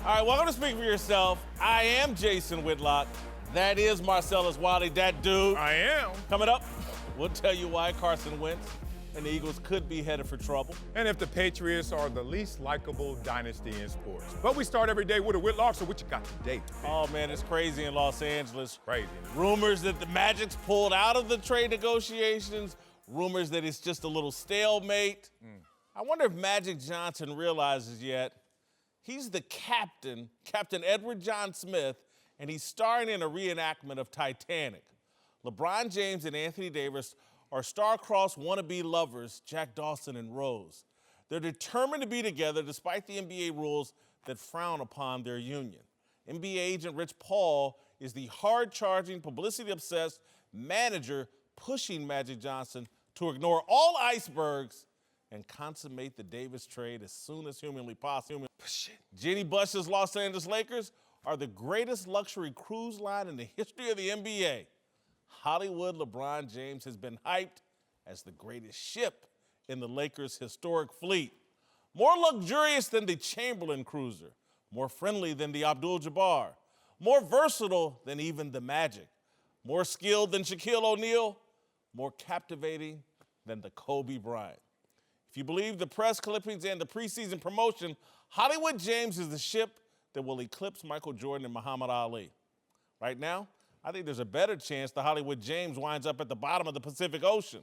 All right, welcome to Speak for Yourself. I am Jason Whitlock. That is Marcellus Wiley, that dude. I am. Coming up, we'll tell you why Carson Wentz and the Eagles could be headed for trouble. And if the Patriots are the least likable dynasty in sports. But we start every day with a Whitlock, so what you got today? Oh, man, it's crazy in Los Angeles. Crazy. Rumors that the Magic's pulled out of the trade negotiations. Rumors that it's just a little stalemate. I wonder if Magic Johnson realizes yet he's the captain, Captain Edward John Smith, and he's starring in a reenactment of Titanic. LeBron James and Anthony Davis are star-crossed wannabe lovers, Jack Dawson and Rose. They're determined to be together despite the NBA rules that frown upon their union. NBA agent Rich Paul is the hard-charging, publicity-obsessed manager pushing Magic Johnson to ignore all icebergs and consummate the Davis trade as soon as humanly possible. Jeannie Buss's Los Angeles Lakers are the greatest luxury cruise line in the history of the NBA. Hollywood LeBron James has been hyped as the greatest ship in the Lakers' historic fleet. More luxurious than the Chamberlain cruiser, more friendly than the Abdul-Jabbar, more versatile than even the Magic, more skilled than Shaquille O'Neal, more captivating than the Kobe Bryant. If you believe the press clippings and the preseason promotion, Hollywood James is the ship that will eclipse Michael Jordan and Muhammad Ali. Right now, I think there's a better chance the Hollywood James winds up at the bottom of the Pacific Ocean,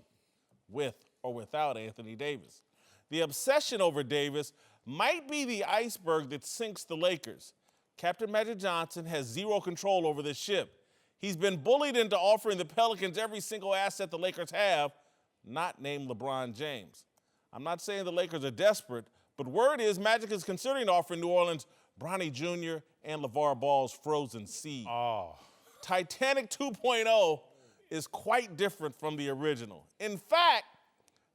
with or without Anthony Davis. The obsession over Davis might be the iceberg that sinks the Lakers. Captain Magic Johnson has zero control over this ship. He's been bullied into offering the Pelicans every single asset the Lakers have, not named LeBron James. I'm not saying the Lakers are desperate, but word is Magic is considering offering New Orleans Bronny Jr. and LeVar Ball's frozen seed. Titanic 2.0 is quite different from the original. In fact,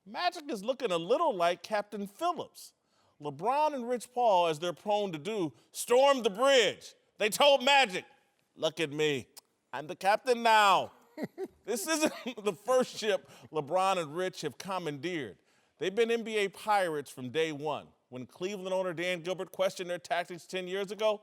Magic is looking a little like Captain Phillips. LeBron and Rich Paul, as they're prone to do, stormed the bridge. They told Magic, "Look at me, I'm the captain now." This isn't the first ship LeBron and Rich have commandeered. They've been NBA pirates from day one. When Cleveland owner Dan Gilbert questioned their tactics 10 years ago,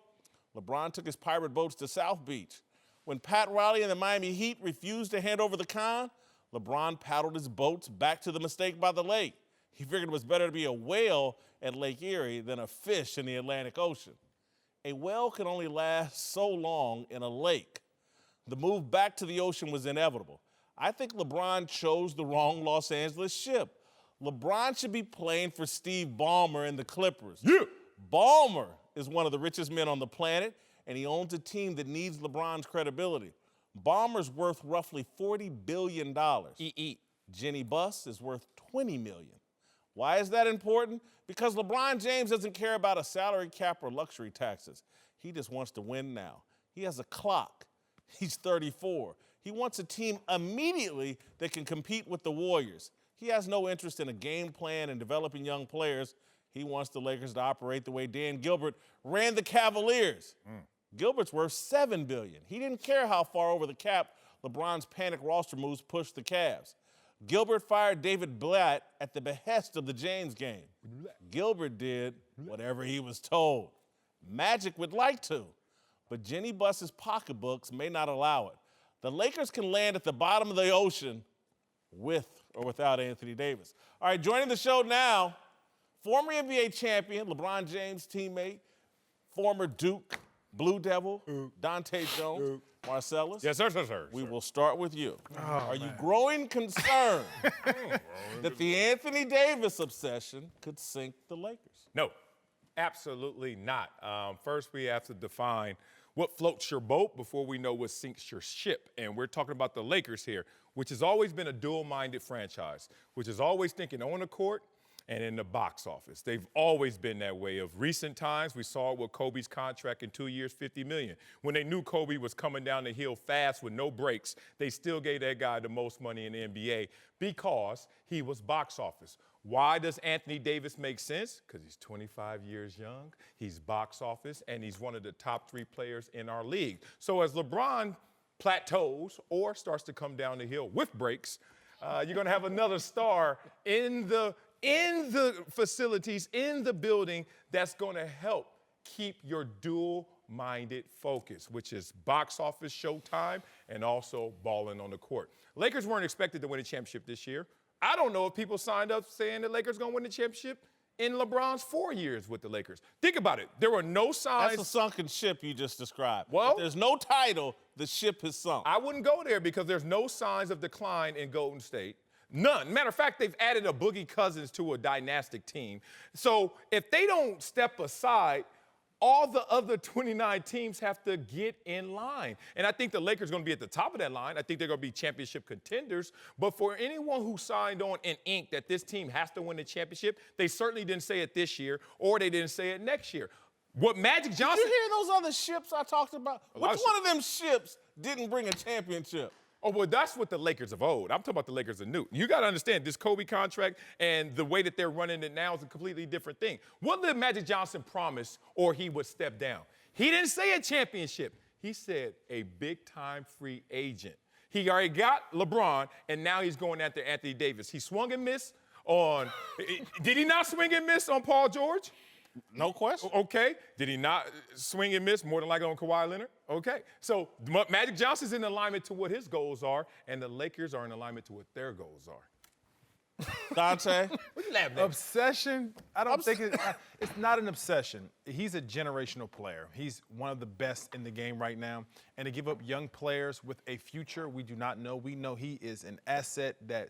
LeBron took his pirate boats to South Beach. When Pat Riley and the Miami Heat refused to hand over the con, LeBron paddled his boats back to the mistake by the lake. He figured it was better to be a whale at Lake Erie than a fish in the Atlantic Ocean. A whale can only last so long in a lake. The move back to the ocean was inevitable. I think LeBron chose the wrong Los Angeles ship. LeBron should be playing for Steve Ballmer and the Clippers. Yeah. Ballmer is one of the richest men on the planet, and he owns a team that needs LeBron's credibility. Ballmer's worth roughly $40 billion. Jenny Buss is worth $20 million. Why is that important? Because LeBron James doesn't care about a salary cap or luxury taxes. He just wants to win now. He has a clock. He's 34. He wants a team immediately that can compete with the Warriors. He has no interest in a game plan and developing young players. He wants the Lakers to operate the way Dan Gilbert ran the Cavaliers. Gilbert's worth $7 billion. He didn't care how far over the cap LeBron's panic roster moves pushed the Cavs. Gilbert fired David Blatt at the behest of the James game. Gilbert did whatever he was told. Magic would like to, but Jenny Buss's pocketbooks may not allow it. The Lakers can land at the bottom of the ocean with or without Anthony Davis. All right, joining the show now, former NBA champion, LeBron James' teammate, former Duke Blue Devil, Dante Jones, Marcellus. Yes, sir. We will start with you. Are you growing concerned that the Anthony Davis obsession could sink the Lakers? No, absolutely not. First, we have to define what floats your boat before we know what sinks your ship. And we're talking about the Lakers here, which has always been a dual-minded franchise, which is always thinking on the court and in the box office. They've always been that way. Of recent times, we saw it with Kobe's contract in 2 years, $50 million. When they knew Kobe was coming down the hill fast with no breaks, they still gave that guy the most money in the NBA because he was box office. Why does Anthony Davis make sense? Because he's 25 years young, he's box office, and he's one of the top 3 players in our league. So as LeBron plateaus or starts to come down the hill with breaks, you're going to have another star in the facilities, in the building that's going to help keep your dual-minded focus, which is box office showtime and also balling on the court. Lakers weren't expected to win a championship this year. I don't know if people signed up saying the Lakers going to win the championship in LeBron's 4 years with the Lakers. Think about it. There were no signs. That's a sunken ship you just described. Well, if there's no title, the ship has sunk. I wouldn't go there because there's no signs of decline in Golden State. None. Matter of fact, they've added a Boogie Cousins to a dynastic team. So if they don't step aside, all the other 29 teams have to get in line. And I think the Lakers are going to be at the top of that line. I think they're going to be championship contenders. But for anyone who signed on in ink that this team has to win the championship, they certainly didn't say it this year, or they didn't say it next year. What Magic Johnson... Did you hear those other ships I talked about? Which one of them ships didn't bring a championship? Oh, well, that's what the Lakers of old. I'm talking about the Lakers of new. You got to understand, this Kobe contract and the way that they're running it now is a completely different thing. What did Magic Johnson promise or he would step down? He didn't say a championship. He said a big-time free agent. He already got LeBron, and now he's going after Anthony Davis. He swung and missed on – did he not swing and miss on Paul George? No question. Okay. Did he not swing and miss more than likely on Kawhi Leonard? Okay. So Magic Johnson's in alignment to what his goals are, and the Lakers are in alignment to what their goals are. Dante? What you laughing at? Obsession? I don't think it's not an obsession. He's a generational player. He's one of the best in the game right now. And to give up young players with a future we do not know, we know he is an asset that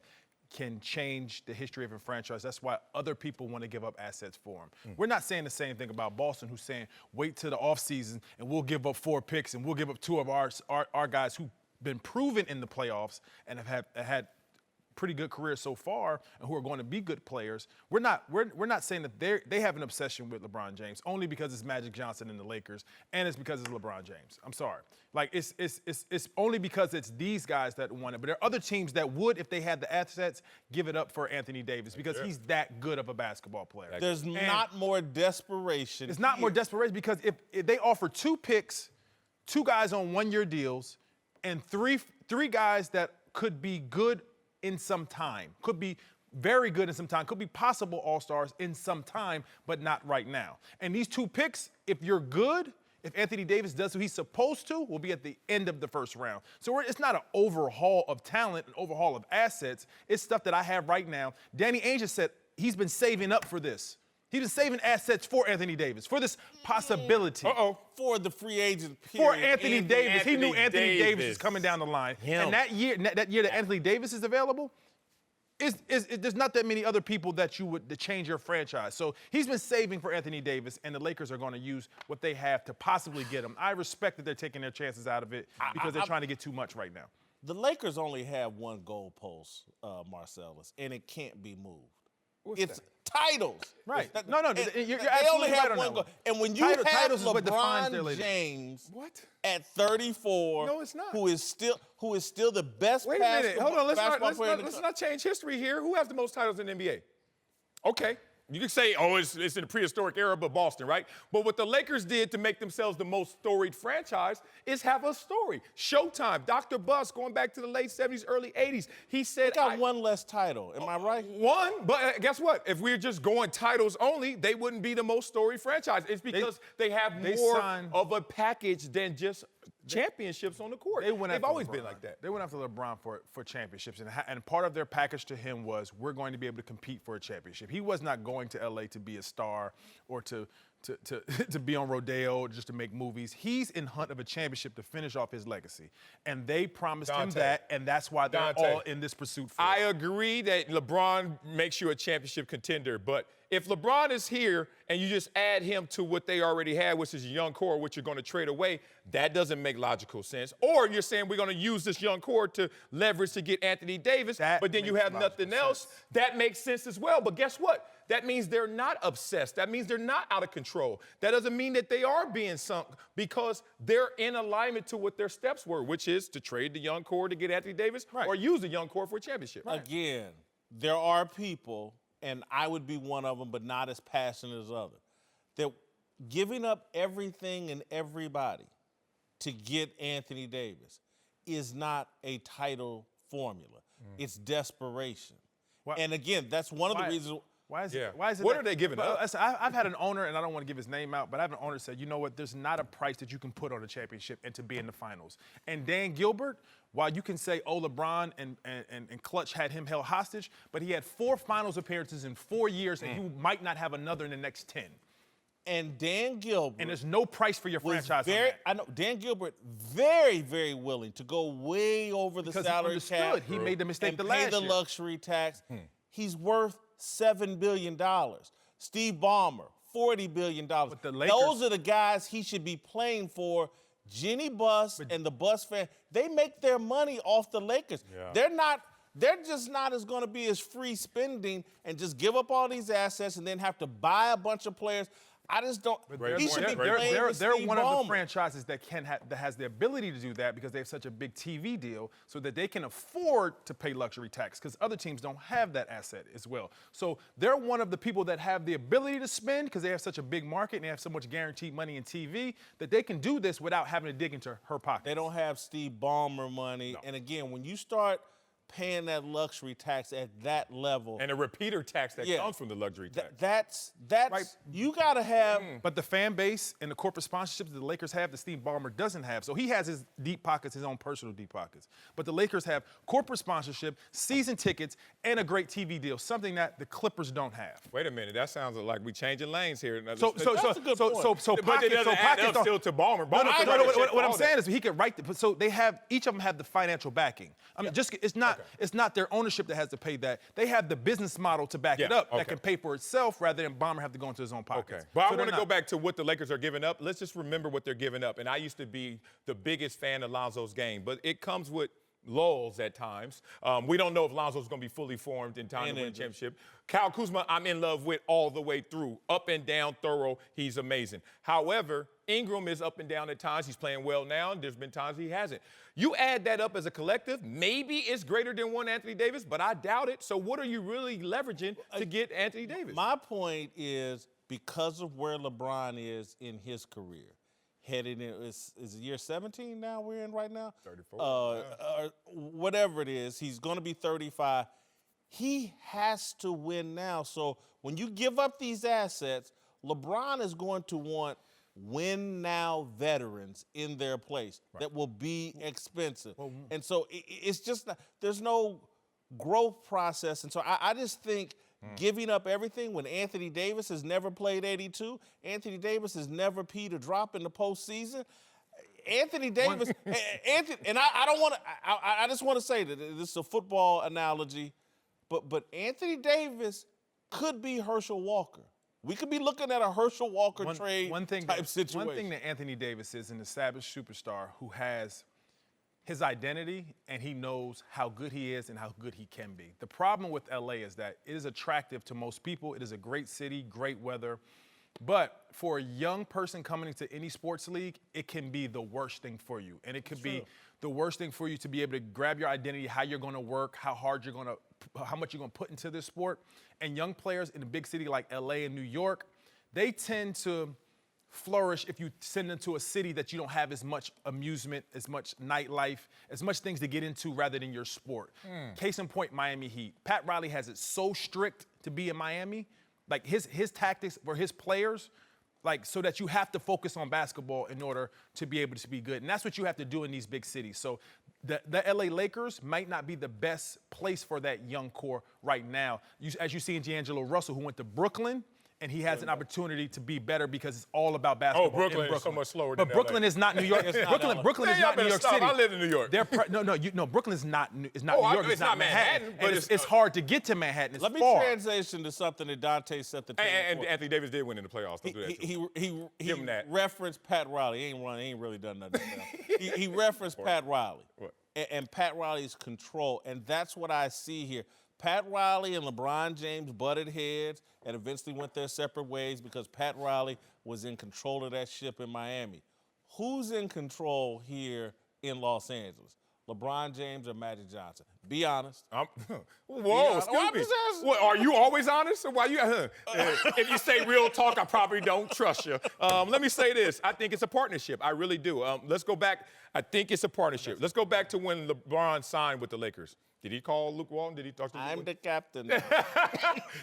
can change the history of a franchise. That's why other people want to give up assets for him. We're not saying the same thing about Boston, who's saying, wait till the offseason and we'll give up 4 picks and we'll give up 2 of our guys who've been proven in the playoffs and have had pretty good careers so far and who are going to be good players. We're not saying that they have an obsession with LeBron James only because it's Magic Johnson and the Lakers and it's because it's LeBron James. I'm sorry. Like it's only because it's these guys that want it. But there are other teams that would, if they had the assets, give it up for Anthony Davis because he's that good of a basketball player. There's not more desperation. It's not more desperation because if they offer 2 picks, 2 guys on 1-year deals, and three guys that could be good in some time, could be very good in some time, could be possible all-stars in some time, but not right now. And these 2 picks, if you're good, if Anthony Davis does what he's supposed to, will be at the end of the first round. So it's not an overhaul of talent, an overhaul of assets. It's stuff that I have right now. Danny Ainge has said he's been saving up for this. He's been saving assets for Anthony Davis, for this possibility. For the free agent period. For Anthony Davis. He knew Anthony Davis was coming down the line. And that year that Anthony Davis is available, there's not that many other people that you would to change your franchise. So he's been saving for Anthony Davis, and the Lakers are going to use what they have to possibly get him. I respect that they're taking their chances out of it because they're trying to get too much right now. The Lakers only have one goalpost, Marcellus, and it can't be moved. It's titles. Right. You're You're they absolutely only have right on one that goal. one. And when you have Titles is what defines their LeBron leader. James What? at 34, No, it's not. who is still the best Wait a minute. Hold on. basketball player in the Let's not change history here. Who has the most titles in the NBA? Okay. You can say, oh, it's in the prehistoric era, but Boston, right? But what the Lakers did to make themselves the most storied franchise is have a story. Showtime, Dr. Bus, going back to the late 70s, early 80s, he said— They got one less title. Am I right? One, but guess what? If we're just going titles only, they wouldn't be the most storied franchise. It's because they have more of a package than just championships on the court. They've always been like that. They went after LeBron for championships, and part of their package to him was, we're going to be able to compete for a championship. He was not going to L.A. to be a star or to be on Rodeo or just to make movies. He's in hunt of a championship to finish off his legacy, and they promised him that, and that's why they're all in this pursuit for I agree that LeBron makes you a championship contender, but if LeBron is here and you just add him to what they already had, which is a young core, which you're going to trade away, that doesn't make logical sense. Or you're saying we're going to use this young core to leverage to get Anthony Davis, but then you have nothing else. That makes sense as well. But guess what? That means they're not obsessed. That means they're not out of control. That doesn't mean that they are being sunk because they're in alignment to what their steps were, which is to trade the young core to get Anthony Davis or use the young core for a championship. Again, there are people, and I would be one of them, but not as passionate as others, that giving up everything and everybody to get Anthony Davis is not a title formula. It's desperation. And again, that's one of the reasons Why is it? What are they giving up? Listen, I've had an owner, and I don't want to give his name out, but I have an owner said, you know what? There's not a price that you can put on a championship and to be in the finals. And Dan Gilbert, while you can say, oh, LeBron and Clutch had him held hostage, but he had 4 finals appearances in 4 years, and he might not have another in the next 10. And Dan Gilbert. And there's no price for your franchise on that. I know Dan Gilbert very, very willing to go way over the salary cap. He made the mistake and the pay last the year. luxury tax. He's worth $7 billion. Steve Ballmer, $40 billion. But the Lakers, those are the guys he should be playing for. Jenny Buss and the Buss fan, they make their money off the Lakers. Yeah. They're just not as going to be as free spending and just give up all these assets and then have to buy a bunch of players. I just don't. He should be playing with They're Steve one of Ballmer. the franchises that that has the ability to do that because they have such a big TV deal, so that they can afford to pay luxury tax. Because other teams don't have that asset as well. So they're one of the people that have the ability to spend because they have such a big market and they have so much guaranteed money in TV that they can do this without having to dig into her pocket. They don't have Steve Ballmer money. No. And again, when you start paying that luxury tax at that level. And a repeater tax that comes from the luxury tax. That's Right. you got to have. But the fan base and the corporate sponsorships that the Lakers have, that Steve Ballmer doesn't have. So he has his deep pockets, his own personal deep pockets. But the Lakers have corporate sponsorship, season tickets, and a great TV deal, something that the Clippers don't have. Wait a minute, that sounds like we changing lanes here. That's a good point. But it doesn't add up still to Ballmer. What I'm saying is he could write. So they have, each of them have the financial backing. I mean, it's not their ownership that has to pay that. They have the business model to back it up that can pay for itself rather than Ballmer have to go into his own pockets. Okay. But I want to go back to what the Lakers are giving up. Let's just remember what they're giving up. And I used to be the biggest fan of Lonzo's game, but it comes with lulls at times. We don't know if Lonzo's going to be fully formed in time to win a championship. Kyle Kuzma, I'm in love with all the way through. Up and down, thorough. He's amazing. However, Ingram is up and down at times. He's playing well now, and there's been times he hasn't. You add that up as a collective, maybe it's greater than one Anthony Davis, but I doubt it. So what are you really leveraging to get Anthony Davis? My point is because of where LeBron is in his career, heading in, is year 17 now we're in right now? 34. Whatever it is, he's going to be 35. He has to win now. So when you give up these assets, LeBron is going to want win now veterans in their place that will be expensive. And so it's just, there's no growth process. And so I just think giving up everything when Anthony Davis has never played 82, Anthony Davis has never peed a drop in the postseason. Anthony Davis, and I don't want to, I just want to say that this is a football analogy, but Anthony Davis could be Herschel Walker. We could be looking at a Herschel Walker trade type situation. One thing that Anthony Davis is an established superstar who has his identity and he knows how good he is and how good he can be. The problem with LA is that it is attractive to most people. It is a great city, great weather. But for a young person coming into any sports league, it can be the worst thing for you. And it could be the worst thing for you to be able to grab your identity, how you're going to work, how much you're going to put into this sport. And young players in a big city like LA and New York, they tend to flourish if you send them to a city that you don't have as much amusement, as much nightlife, as much things to get into rather than your sport. Case in point, Miami Heat. Pat Riley has it so strict to be in Miami. Like his tactics for his players, like so that you have to focus on basketball in order to be able to be good. And that's what you have to do in these big cities. So the LA Lakers might not be the best place for that young core right now. As you see in D'Angelo Russell, who went to Brooklyn, and he has an opportunity to be better because it's all about basketball. Oh, Brooklyn is so much slower than But Brooklyn is not New York. Brooklyn is not New York City. I live in New York. Brooklyn is not New York. It's not Manhattan. But it's hard to get to Manhattan. It's Let me far. transition to something that Dante set the table And for. Anthony Davis did win in the playoffs. Don't do that to him. He Give him that. referenced Pat Riley. He ain't really done nothing. he referenced Pat Riley. What? And Pat Riley's control. And that's what I see here. Pat Riley and LeBron James butted heads and eventually went their separate ways because Pat Riley was in control of that ship in Miami. Who's in control here in Los Angeles? LeBron James or Magic Johnson? Be honest. Whoa, excuse me. What, are you always honest? Or why you? If you say real talk, I probably don't trust you. Let me say this. I think it's a partnership. I really do. Let's go back. I think it's a partnership. Let's go back to when LeBron signed with the Lakers. Did he call Luke Walton? Did he talk to Luke I'm Walton? the captain.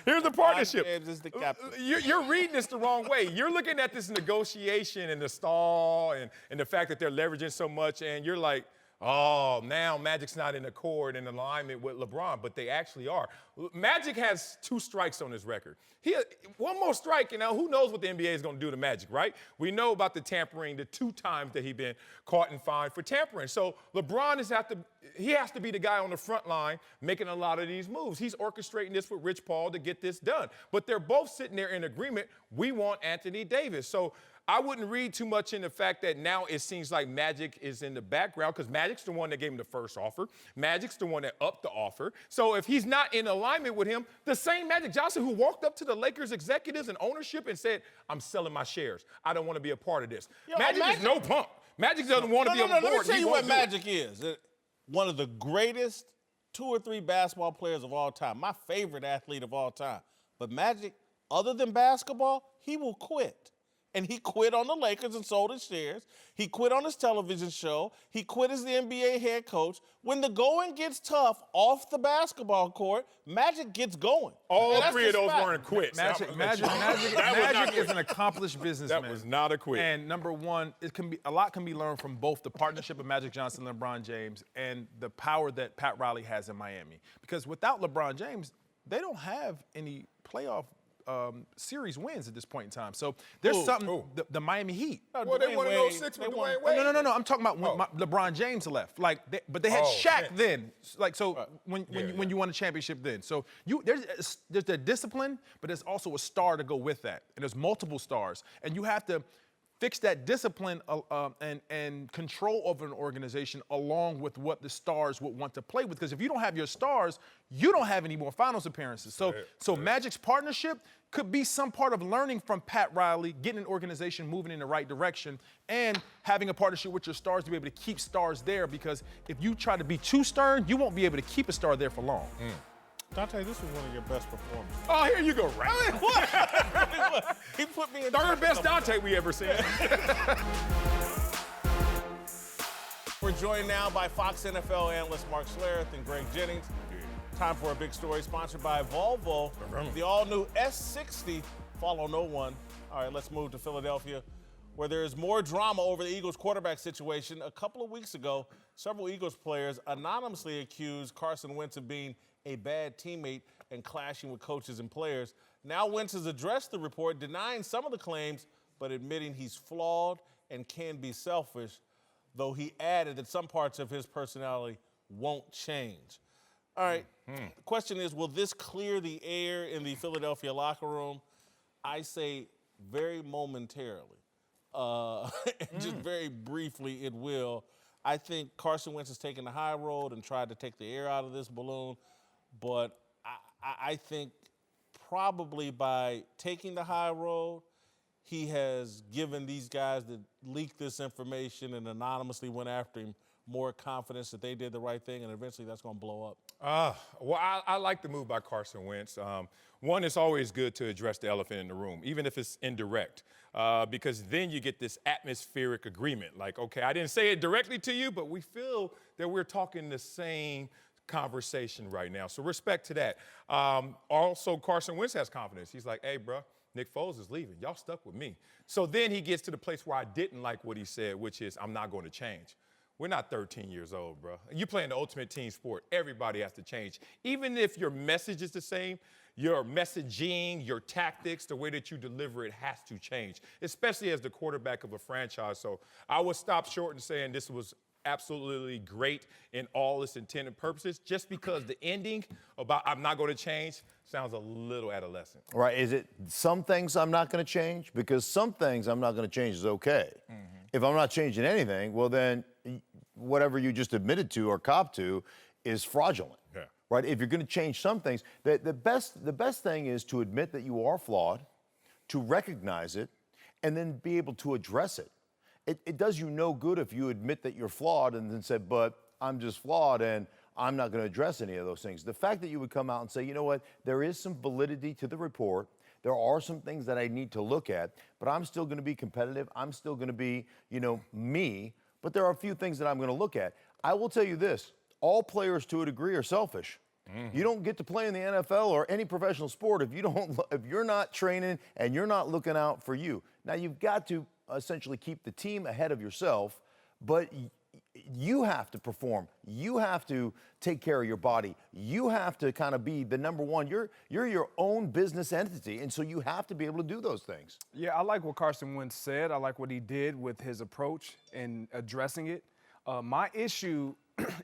Here's the partnership. James is the captain. You're reading this the wrong way. You're looking at this negotiation and the stall and the fact that they're leveraging so much, and you're like, oh, now Magic's not in accord and alignment with LeBron, but they actually are. Magic has 2 strikes on his record. One more strike, and now who knows what the NBA is going to do to Magic, right? We know about the tampering, the 2 times that he's been caught and fined for tampering. So LeBron has to be the guy on the front line making a lot of these moves. He's orchestrating this with Rich Paul to get this done. But they're both sitting there in agreement. We want Anthony Davis. So I wouldn't read too much in the fact that now it seems like Magic is in the background because Magic's the one that gave him the first offer. Magic's the one that upped the offer. So if he's not in alignment with him, the same Magic Johnson who walked up to the Lakers executives and ownership and said, I'm selling my shares. I don't want to be a part of this. Magic is no pump. Magic doesn't want to be on board. Let me tell you what Magic is. One of the greatest 2 or 3 basketball players of all time. My favorite athlete of all time. But Magic, other than basketball, he will quit. And he quit on the Lakers and sold his shares. He quit on his television show. He quit as the NBA head coach. When the going gets tough off the basketball court, Magic gets going. All 3 of those weren't quits. Magic is an accomplished businessman. That was not a quit. And number one, a lot can be learned from both the partnership of Magic Johnson and LeBron James and the power that Pat Riley has in Miami. Because without LeBron James, they don't have any playoff series wins at this point in time. So there's the Miami Heat. Well, they won in 06 with Dwayne Wade. No. I'm talking about when LeBron James left. But they had Shaq then. When you won a championship then. So there's the discipline, but there's also a star to go with that. And there's multiple stars. And you have to fix that discipline and control of an organization along with what the stars would want to play with. Because if you don't have your stars, you don't have any more finals appearances. So Magic's partnership could be some part of learning from Pat Riley, getting an organization moving in the right direction, and having a partnership with your stars to be able to keep stars there. Because if you try to be too stern, you won't be able to keep a star there for long. Dante, this was one of your best performances. Oh, here you go, right? I mean, what? He put me in 3rd best Dante we ever seen. We're joined now by Fox NFL analyst Mark Schlereth and Greg Jennings. Time for a big story sponsored by Volvo. The all-new S60. Follow no one. All right, let's move to Philadelphia, where there is more drama over the Eagles quarterback situation. A couple of weeks ago, several Eagles players anonymously accused Carson Wentz of being a bad teammate and clashing with coaches and players. Now Wentz has addressed the report, denying some of the claims, but admitting he's flawed and can be selfish, though he added that some parts of his personality won't change. All right, the question is, will this clear the air in the Philadelphia locker room? I say very momentarily. Just very briefly, it will. I think Carson Wentz has taken the high road and tried to take the air out of this balloon. But I think probably by taking the high road, he has given these guys that leaked this information and anonymously went after him more confidence that they did the right thing, and eventually that's going to blow up. Well, I like the move by Carson Wentz. One, it's always good to address the elephant in the room, even if it's indirect, because then you get this atmospheric agreement. Like, okay, I didn't say it directly to you, but we feel that we're talking the same conversation right now. So respect to that. Also, Carson Wentz has confidence. He's like, hey, bro, Nick Foles is leaving. Y'all stuck with me. So then he gets to the place where I didn't like what he said, which is, I'm not going to change. We're not 13 years old, bro. You're playing the ultimate team sport. Everybody has to change. Even if your message is the same, your messaging, your tactics, the way that you deliver it has to change, especially as the quarterback of a franchise. So I would stop short in saying this was absolutely great in all its intended purposes, just because the ending about I'm not going to change sounds a little adolescent. Right. Is it some things I'm not going to change? Because some things I'm not going to change is okay. If I'm not changing anything, well, then whatever you just admitted to or copped to is fraudulent. Yeah. Right? If you're going to change some things, the best thing is to admit that you are flawed, to recognize it, and then be able to address it. It does you no good if you admit that you're flawed and then say, but I'm just flawed and I'm not going to address any of those things. The fact that you would come out and say, you know what, there is some validity to the report. There are some things that I need to look at, but I'm still going to be competitive. I'm still going to be, me. But there are a few things that I'm going to look at. I will tell you this. all players to a degree are selfish. You don't get to play in the NFL or any professional sport if you're not training and you're not looking out for you. Now, you've got to essentially keep the team ahead of yourself, but you have to perform. You have to take care of your body. You have to kind of be the number one. You're your own business entity, and so you have to be able to do those things. Yeah, I like what Carson Wentz said. I like what he did with his approach in addressing it. My issue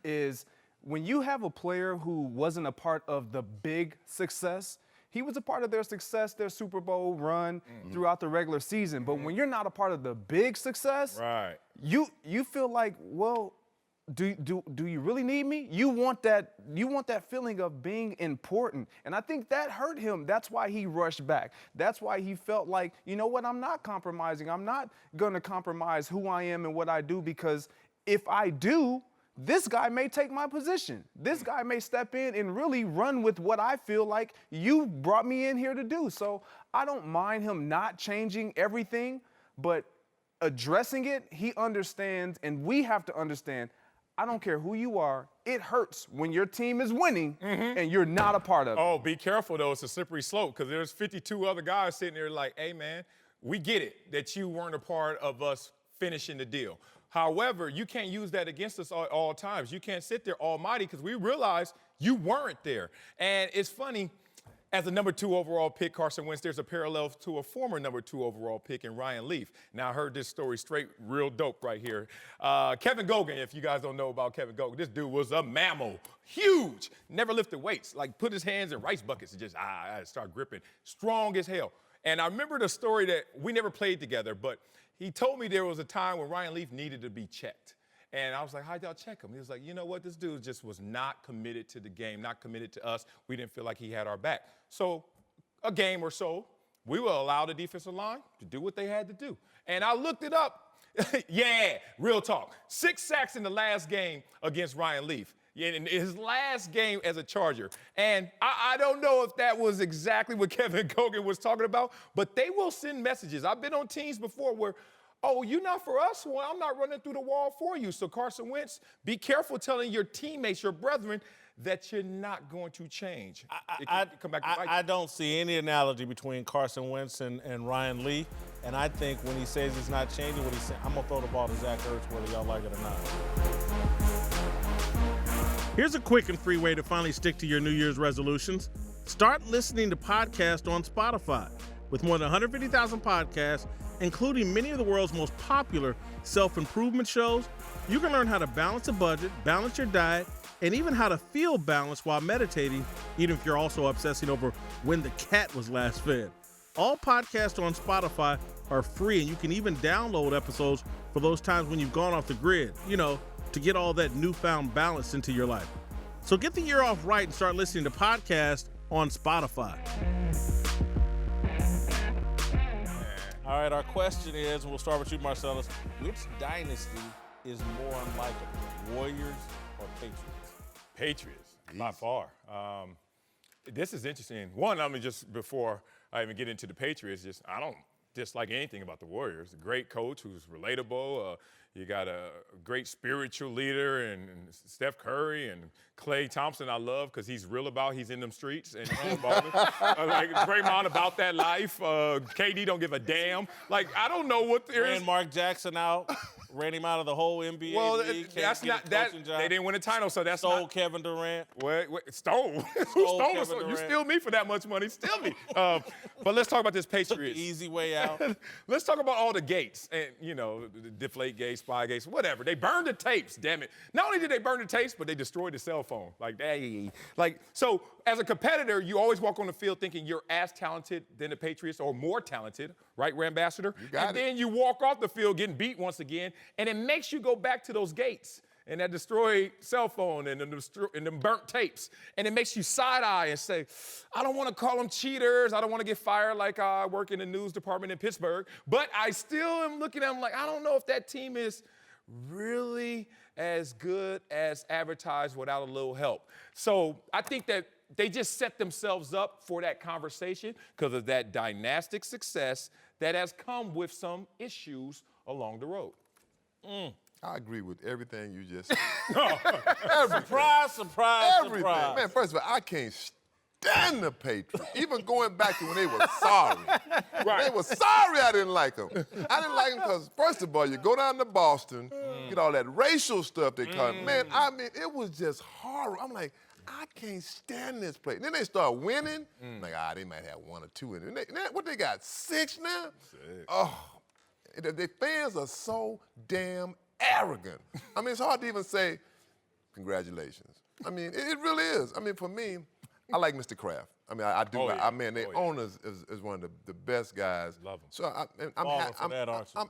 is when you have a player who wasn't a part of the big success, he was a part of their success, their Super Bowl run throughout the regular season. But when you're not a part of the big success, Right. you feel like, well, do you really need me? You want that feeling of being important. And I think that hurt him. That's why he rushed back. That's why he felt like, you know what, I'm not compromising. I'm not going to compromise who I am and what I do, because if I do, this guy may take my position. This guy may step in and really run with what I feel like you brought me in here to do. So I don't mind him not changing everything, but addressing it, he understands, and we have to understand, I don't care who you are, it hurts when your team is winning and you're not a part of it. Oh, be careful, though. It's a slippery slope, because there's 52 other guys sitting there like, hey, man, we get it that you weren't a part of us finishing the deal. However, you can't use that against us all times. You can't sit there almighty, because we realize you weren't there. And it's funny, as a number 2 overall pick, Carson Wentz, there's a parallel to a former number 2 overall pick in Ryan Leaf. Now, I heard this story straight real dope right here. Kevin Gogan, if you guys don't know about Kevin Gogan, this dude was a mammal, huge, never lifted weights, like put his hands in rice buckets and just start gripping, strong as hell. And I remember the story that we never played together, but he told me there was a time when Ryan Leaf needed to be checked. And I was like, how'd y'all check him? He was like, you know what? This dude just was not committed to the game, not committed to us. We didn't feel like he had our back. So a game or so, we will allow the defensive line to do what they had to do. And I looked it up. Yeah, real talk. 6 sacks in the last game against Ryan Leaf. Yeah, in his last game as a Charger. And I don't know if that was exactly what Kevin Gogan was talking about, but they will send messages. I've been on teams before where, oh, you're not for us? Well, I'm not running through the wall for you. So Carson Wentz, be careful telling your teammates, your brethren, that you're not going to change. I don't see any analogy between Carson Wentz and Ryan Lee. And I think when he says he's not changing what he's saying, I'm going to throw the ball to Zach Ertz, whether y'all like it or not. Here's a quick and free way to finally stick to your New Year's resolutions. Start listening to podcasts on Spotify. With more than 150,000 podcasts, including many of the world's most popular self-improvement shows, you can learn how to balance a budget, balance your diet, and even how to feel balanced while meditating, even if you're also obsessing over when the cat was last fed. All podcasts on Spotify are free, and you can even download episodes for those times when you've gone off the grid, to get all that newfound balance into your life. So get the year off right and start listening to podcasts on Spotify. All right, our question is, and we'll start with you, Marcellus, which dynasty is more unlikable, Warriors or Patriots? Patriots, by far. This is interesting. One, just before I even get into the Patriots, I don't dislike anything about the Warriors. A great coach who's relatable. You got a great spiritual leader and Steph Curry and Klay Thompson I love because he's real about he's in them streets and like Draymond about that life. KD don't give a damn. Like, I don't know what there is. Ran Mark Jackson out, ran him out of the whole NBA league. That's not that. They didn't win a title, so that's Stole Kevin Durant. Wait, stole? Who stole us? You steal me for that much money. Steal me. But let's talk about this Patriots. Took the easy way out. Let's talk about all the gates and, the deflate gates, spy gates, whatever. They burned the tapes, damn it. Not only did they burn the tapes, but they destroyed the cell phone. So as a competitor, you always walk on the field thinking you're as talented than the Patriots or more talented, right, Ambassador? You got it. Then you walk off the field getting beat once again, and it makes you go back to those gates and that destroyed cell phone and them burnt tapes. And it makes you side-eye and say, I don't want to call them cheaters. I don't want to get fired like I work in the news department in Pittsburgh. But I still am looking at them like, I don't know if that team is really as good as advertised without a little help. So I think that they just set themselves up for that conversation because of that dynastic success that has come with some issues along the road. I agree with everything you just said. Surprise, surprise, Everything. surprise. Man, first of all, I can't stand the Patriots. Even going back to when they were sorry. They were sorry I didn't like them. I didn't like them because, first of all, you go down to Boston, get all that racial stuff they call it. Man, I mean, it was just horrible. I'm like, I can't stand this place. Then they start winning. Like, they might have 1 or 2 in it. What they got, 6 now? 6. Oh, the fans are so damn arrogant. I mean, it's hard to even say congratulations. I mean, it really is. I mean, for me, I like Mr. Kraft. I mean, I do. I mean, the owners is one of the best guys. Love him. So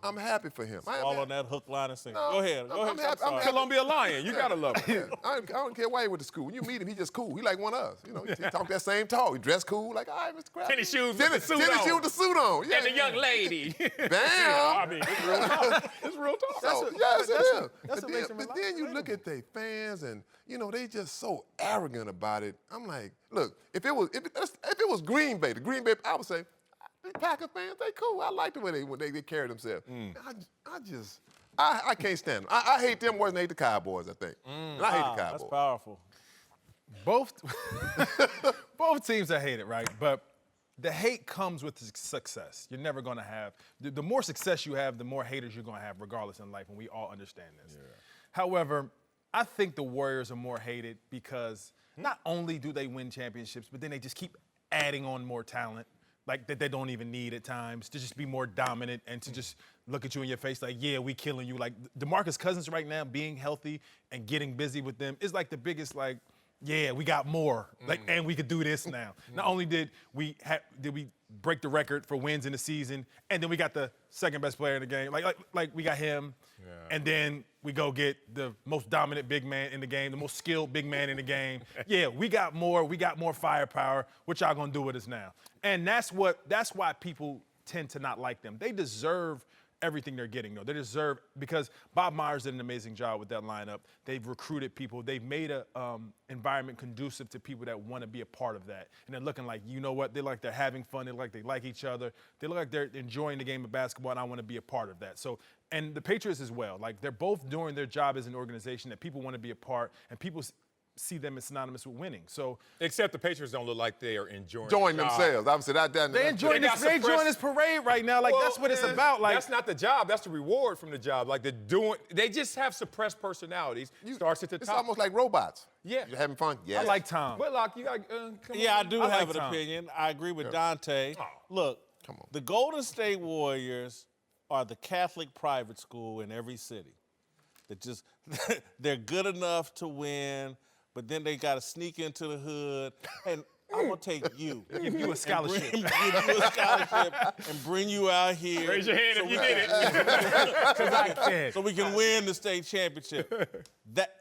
I'm happy for him. All on that hook, line, and sinker. Go ahead. Go ahead. I'm happy. Columbia Lion, you gotta love him. I don't care why he went to school. When you meet him, he's just cool. He like one of us. You know, he talk that same talk. He dress cool. Like, all right, Mr. Kraft. Tennis shoes with the suit on. Tennis shoes with the suit on. Yeah, And the young lady. Bam. I mean, it's real talk. It's real talk. So, yes, it is. That's what makes him But then you look at their fans, and you know they just so arrogant about it. I'm like, look, if it was Green Bay, I would say, the Packer fans, they cool. I like the way they carry themselves. I can't stand them. I hate them worse than I hate the Cowboys, I think. And I hate the Cowboys. That's powerful. Both teams are hated, right? But the hate comes with success. You're never going to have the more success you have, the more haters you're going to have, regardless in life, and we all understand this. Yeah. However, I think the Warriors are more hated because not only do they win championships, but then they just keep adding on more talent, like that they don't even need at times, to just be more dominant and to just look at you in your face like, yeah, we killing you. Like DeMarcus Cousins right now, being healthy and getting busy with them is like the biggest, like, yeah, we got more, like, and we could do this now. Not only did we break the record for wins in the season, and then we got the second best player in the game, like we got him, and then we go get the most dominant big man in the game, the most skilled big man in the game. Yeah, we got more firepower. What y'all gonna do with us now? And that's why people tend to not like them. They deserve everything they're getting, though. They deserve, because Bob Myers did an amazing job with that lineup. They've recruited people. They've made a environment conducive to people that want to be a part of that. And they're looking like, you know what, they like they're having fun. They like each other. They look like they're enjoying the game of basketball, and I want to be a part of that. So, and the Patriots as well. Like, they're both doing their job as an organization that people want to be a part, and people see them as synonymous with winning. So, except the Patriots don't look like they are enjoying themselves. Obviously, they're enjoying this parade right now. Like, that's what it's about. Like, that's not the job. That's the reward from the job. Like, they just have suppressed personalities. Starts at the top. It's almost like robots. Yeah. You're having fun? Yeah. I like Tom. Whitlock, you got I do have an Tom. opinion. I agree with Dante. Look, the Golden State Warriors are the Catholic private school in every city. They're good enough to win, but then they got to sneak into the hood. And I'm going to take you. Give you a scholarship. Give you a scholarship and bring you out here. Raise your hand if you did it. So we can win the state championship.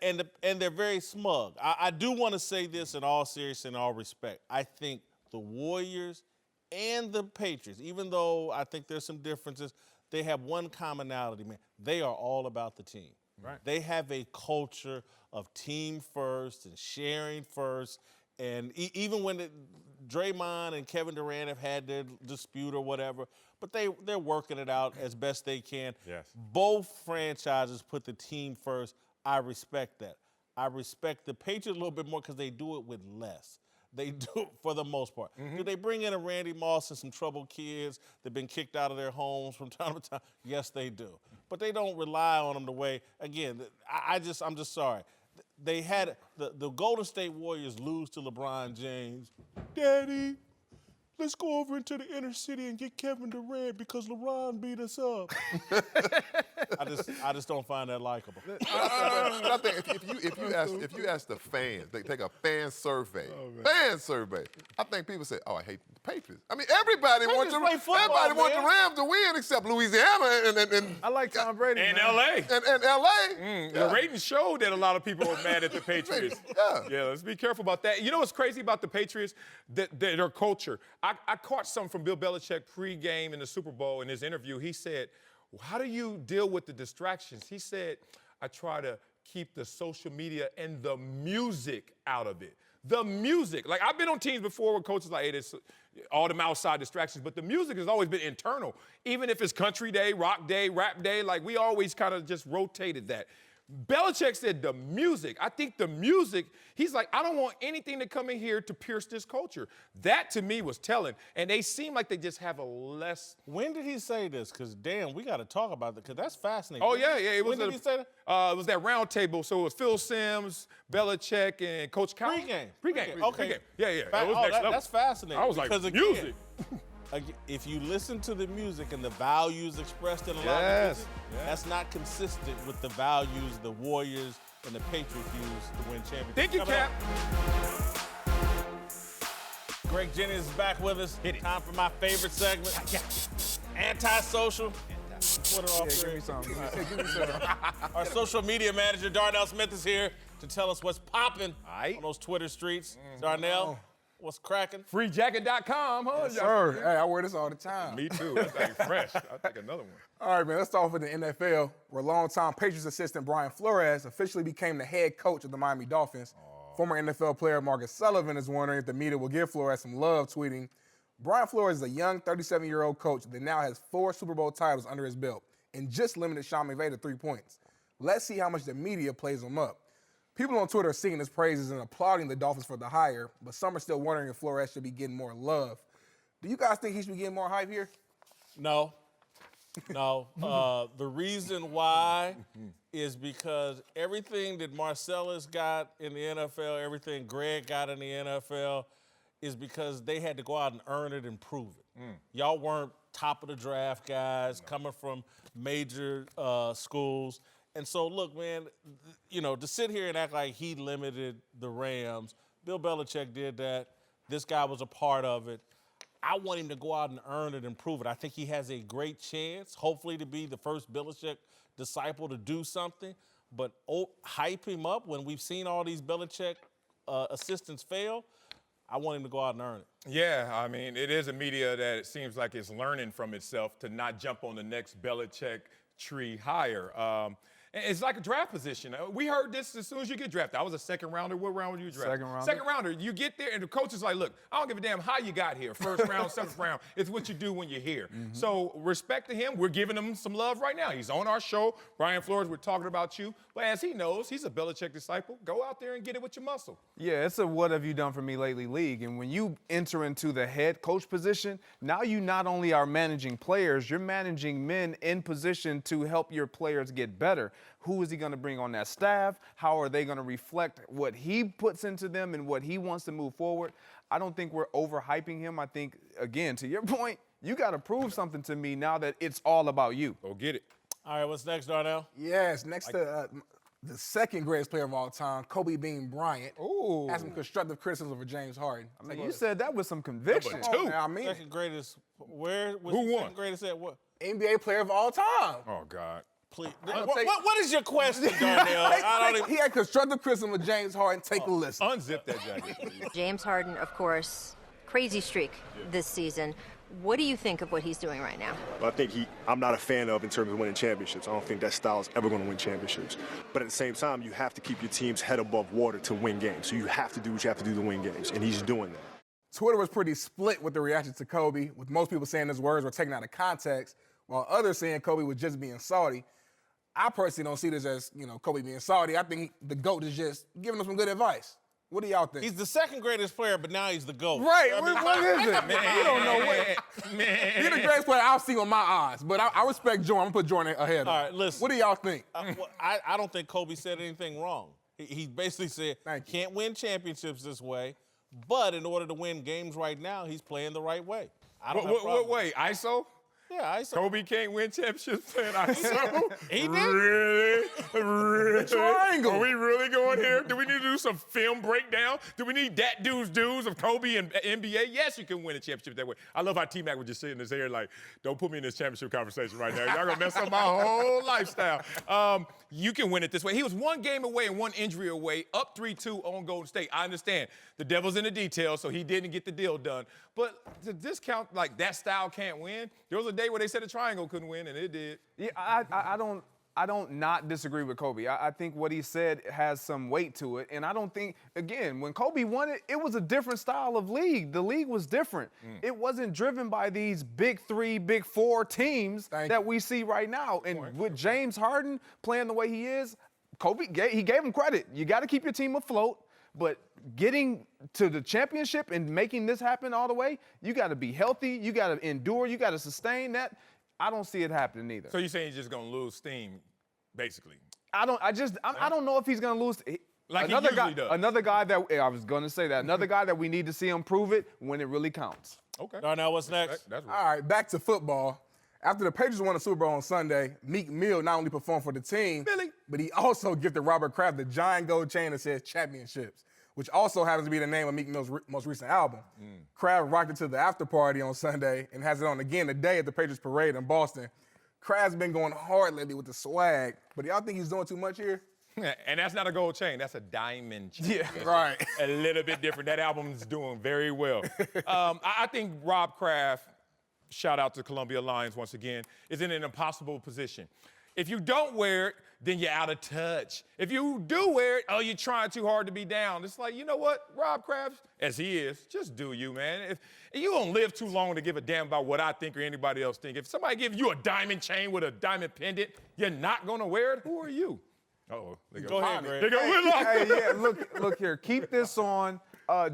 And they're very smug. I do want to say this in all seriousness and all respect. I think the Warriors and the Patriots, even though I think there's some differences, they have one commonality, man. They are all about the team. Right. They have a culture of team first and sharing first. And even when Draymond and Kevin Durant have had their dispute or whatever, but they're working it out as best they can. Yes. Both franchises put the team first. I respect that. I respect the Patriots a little bit more because they do it with less. They do it for the most part. Do they bring in a Randy Moss and some troubled kids that have been kicked out of their homes from time to time? Yes, they do. But they don't rely on them the way, again, I'm just sorry. They had the Golden State Warriors lose to LeBron James. Daddy, let's go over into the inner city and get Kevin Durant because LeBron beat us up. I just don't find that likable. I think if you ask the fans, they take a fan survey. I think people say, "Oh, I hate the Patriots." I mean, everybody wants the Rams to win except Louisiana and I like Tom Brady. And man. LA. And LA. The ratings showed that a lot of people are mad at the Patriots. Yeah, let's be careful about that. You know what's crazy about the Patriots? Their culture. I caught some from Bill Belichick pre-game in the Super Bowl in his interview. He said, how do you deal with the distractions? He said, I try to keep the social media and the music out of it. The music. Like, I've been on teams before where coaches like, hey, this all them outside distractions, but the music has always been internal. Even if it's country day, rock day, rap day, like we always kind of just rotated that. Belichick said the music. I think the music, he's like, I don't want anything to come in here to pierce this culture. That, to me, was telling. And they seem like they just have a less. When did he say this? Because, damn, we got to talk about that because that's fascinating. Oh, yeah. When did he say that? It was that round table. So it was Phil Simms, Belichick, and Coach Cowell. Pregame. Okay. Pregame. Yeah. That was next level. That's fascinating. I was like, because, music. If you listen to the music and the values expressed in a lot of music, that's not consistent with the values the Warriors and the Patriots use to win championships. Thank you, Cap. Greg Jennings is back with us. Time for my favorite segment. Antisocial. Twitter off Give me some. Our social media manager, Darnell Smith, is here to tell us what's popping on those Twitter streets. Darnell, what's cracking? Freejacket.com, huh? Yes, sir. Hey, I wear this all the time. Me too. That thing's fresh. I'll take another one. All right, man, let's start off with the NFL, where longtime Patriots assistant Brian Flores officially became the head coach of the Miami Dolphins. Former NFL player Marcus Sullivan is wondering if the media will give Flores some love, tweeting, Brian Flores is a young 37-year-old coach that now has 4 Super Bowl titles under his belt and just limited Sean McVay to 3 points. Let's see how much the media plays him up. People on Twitter are singing his praises and applauding the Dolphins for the hire, but some are still wondering if Flores should be getting more love. Do you guys think he should be getting more hype here? No. The reason why is because everything that Marcellus got in the NFL, everything Greg got in the NFL, is because they had to go out and earn it and prove it. Y'all weren't top of the draft guys coming from major schools. And so, look, man, to sit here and act like he limited the Rams, Bill Belichick did that. This guy was a part of it. I want him to go out and earn it and prove it. I think he has a great chance, hopefully, to be the first Belichick disciple to do something. But hype him up when we've seen all these Belichick assistants fail. I want him to go out and earn it. Yeah, I mean, it is a media that it seems like it's learning from itself to not jump on the next Belichick tree higher. It's like a draft position. We heard this as soon as you get drafted. I was a second rounder. What round were you drafted? Second rounder. Second rounder. You get there, and the coach is like, look, I don't give a damn how you got here. First round, seventh round. It's what you do when you're here. So respect to him. We're giving him some love right now. He's on our show. Brian Flores, we're talking about you. But as he knows, he's a Belichick disciple. Go out there and get it with your muscle. Yeah, it's a what have you done for me lately league. And when you enter into the head coach position, now you not only are managing players, you're managing men in position to help your players get better. Who is he going to bring on that staff? How are they going to reflect what he puts into them and what he wants to move forward? I don't think we're overhyping him. I think, again, to your point, you got to prove something to me now that it's all about you. Go get it. All right, what's next, Darnell? Yes, next to the second greatest player of all time, Kobe Bean Bryant, has some constructive criticism of James Harden. I mean, you said that with some conviction. Number 2. I mean, Second greatest. Where was Who the won? second greatest at what? NBA player of all time. Oh, God. Please. I'll What, take- what is your question, Darnell? He had constructive criticism of James Harden. Take a listen. Unzip that jacket, please. James Harden, of course, crazy streak this season. What do you think of what he's doing right now? I think I'm not a fan of in terms of winning championships. I don't think that style is ever going to win championships. But at the same time, you have to keep your team's head above water to win games. So you have to do what you have to do to win games, and he's doing that. Twitter was pretty split with the reaction to Kobe, with most people saying his words were taken out of context, while others saying Kobe was just being salty. I personally don't see this as, Kobe being salty. I think the GOAT is just giving him some good advice. What do y'all think? He's the second greatest player, but now he's the GOAT. Right. I mean, what is it? Man, you don't know what. He's the greatest player I've seen with my eyes. But I respect Jordan. I'm going to put Jordan ahead of him. All right, listen. What do y'all think? I don't think Kobe said anything wrong. He basically said, can't win championships this way, but in order to win games right now, he's playing the right way. I don't have a problem. Wait, ISO? Yeah, I saw. Kobe can't win championships playing ISO? He did. Really? Triangle. Are we really going here? Do we need to do some film breakdown? Do we need that dudes of Kobe and NBA? Yes, you can win a championship that way. I love how T-Mac was just sitting in his hair like, don't put me in this championship conversation right now. Y'all gonna mess up my whole lifestyle. You can win it this way. He was one game away and one injury away, up 3-2 on Golden State. I understand. The devil's in the details, so he didn't get the deal done. But to discount like that style can't win, there was a day where they said a triangle couldn't win, and it did. Yeah, I I don't not disagree with Kobe. I think what he said has some weight to it. And I don't think, again, when Kobe won it, it was a different style of league. The league was different. It wasn't driven by these big 3, big 4 teams that we see right now. And with James Harden playing the way he is, Kobe, he gave him credit. You got to keep your team afloat. But getting to the championship and making this happen all the way, you got to be healthy. You got to endure. You got to sustain that. I don't see it happening either. So you're saying he's just going to lose steam, basically? I don't know if he's going to lose. Like another he usually does. Another guy that I was going to say that. Another guy that we need to see him prove it when it really counts. Okay. Darnell, what's next? That's right. All right, back to football. After the Patriots won the Super Bowl on Sunday, Meek Mill not only performed for the team, but he also gifted Robert Kraft the giant gold chain that says championships, which also happens to be the name of Meek Mill's most recent album. Kraft rocked it to the after party on Sunday and has it on again today at the Patriots parade in Boston. Kraft's been going hard lately with the swag, but y'all think he's doing too much here? And that's not a gold chain, that's a diamond chain. Yeah, right. A little bit different. That album's doing very well. I think Rob Kraft, shout out to Columbia Lions once again, is in an impossible position. If you don't wear it, then you're out of touch. If you do wear it, oh, you're trying too hard to be down. It's like, you know what, Rob Kraft, as he is, just do you, man. If you don't live too long to give a damn about what I think or anybody else think. If somebody gives you a diamond chain with a diamond pendant, you're not gonna wear it, who are you? Uh-oh. Go ahead, Greg. They go Whitlock. Hey, yeah, look here. Keep this on.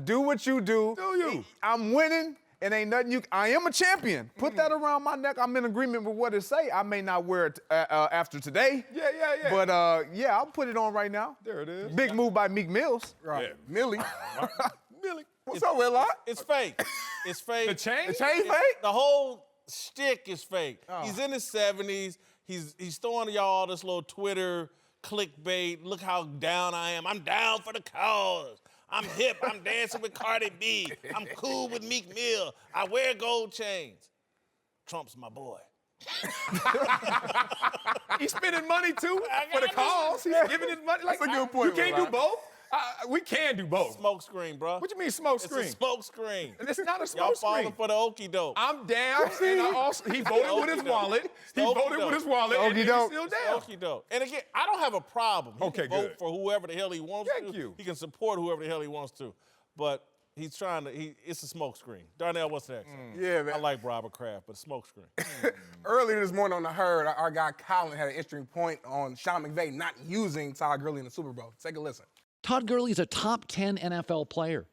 Do what you do. Do you? I'm winning. It ain't nothing I am a champion. Put that around my neck. I'm in agreement with what it say. I may not wear it after today. Yeah. But, I'll put it on right now. There it is. Big move by Meek Mills. Right. Yeah. Millie. Millie. What's up, Whitlock? It's fake. It's fake. The chain? The chain fake? The whole shtick is fake. He's in his 70s. He's throwing y'all all this little Twitter clickbait. Look how down I am. I'm down for the cause. I'm hip. I'm dancing with Cardi B. I'm cool with Meek Mill. I wear gold chains. Trump's my boy. He's spending money too for the cause. He's giving his money. Like, That's a good point, You can't do Whitlock. both. We can do both. Smoke screen, bro. What you mean smoke screen? It's a smoke screen. It's not a smoke Y'all screen. falling for the okie doke. I'm down, and I also, he voted with his wallet. He voted with his wallet, and he's still down. Okie doke. And again, I don't have a problem. He Okay, can vote good. for whoever the hell he wants Thank to. you. He can support whoever the hell he wants to. But he's trying to, it's a smoke screen. Darnell, what's next? Yeah, man. I like Robert Kraft, but smoke screen. Earlier this morning on The Herd, our guy Colin had an interesting point on Sean McVay not using Todd Gurley in the Super Bowl. Take a listen. Todd Gurley is a top 10 NFL player.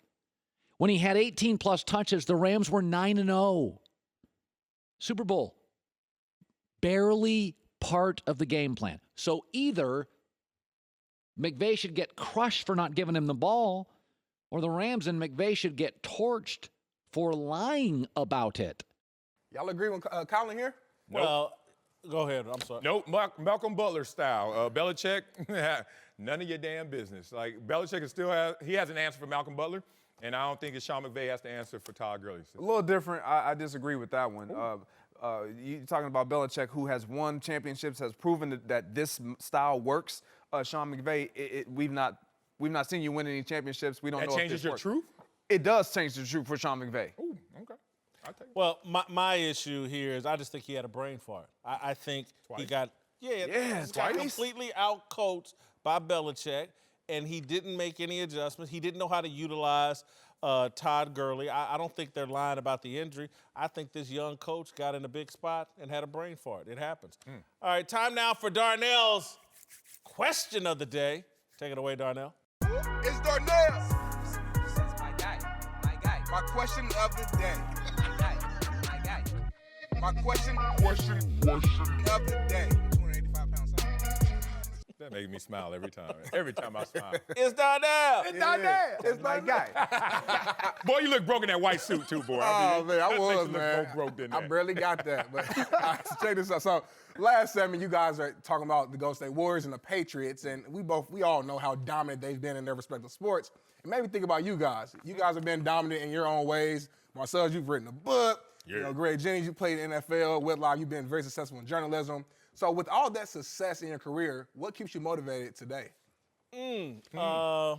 When he had 18-plus touches, the Rams were 9-0. Super Bowl, barely part of the game plan. So either McVay should get crushed for not giving him the ball, or the Rams and McVay should get torched for lying about it. Y'all agree with Colin here? Well, go ahead. I'm sorry. Nope, Malcolm Butler style. Belichick, none of your damn business. Like, Belichick he has an answer for Malcolm Butler, and I don't think that Sean McVay has to answer for Todd Gurley. A little different. I disagree with that one. You're talking about Belichick, who has won championships, has proven that this style works. Sean McVay, we've not seen you win any championships. We don't know if this changes your works. truth? It does change the truth for Sean McVay. Ooh, okay. I'll take it. Well, my issue here is I just think he had a brain fart. I think he got he got completely outcoached by Belichick, and he didn't make any adjustments. He didn't know how to utilize Todd Gurley. I don't think they're lying about the injury. I think this young coach got in a big spot and had a brain fart. It happens. All right, time now for Darnell's question of the day. Take it away, Darnell. It's Darnell. My guy. My question of the day. My question of the day. 285 pounds. That makes me smile every time. Every time I smile. It's Darnell. It's Darnell. It's my guy. Boy, you look broke in that white suit too, boy. Oh, man, I that makes was, you look man. broke, didn't I it? barely got that, but all right, so check this out. So last segment, you guys are talking about the Golden State Warriors and the Patriots, and we all know how dominant they've been in their respective sports. It made me think about you guys. You guys have been dominant in your own ways. Marcellus, you've written a book. Yeah. You know, Greg Jennings, you played in the NFL. Whitlock, you've been very successful in journalism. So with all that success in your career, what keeps you motivated today? I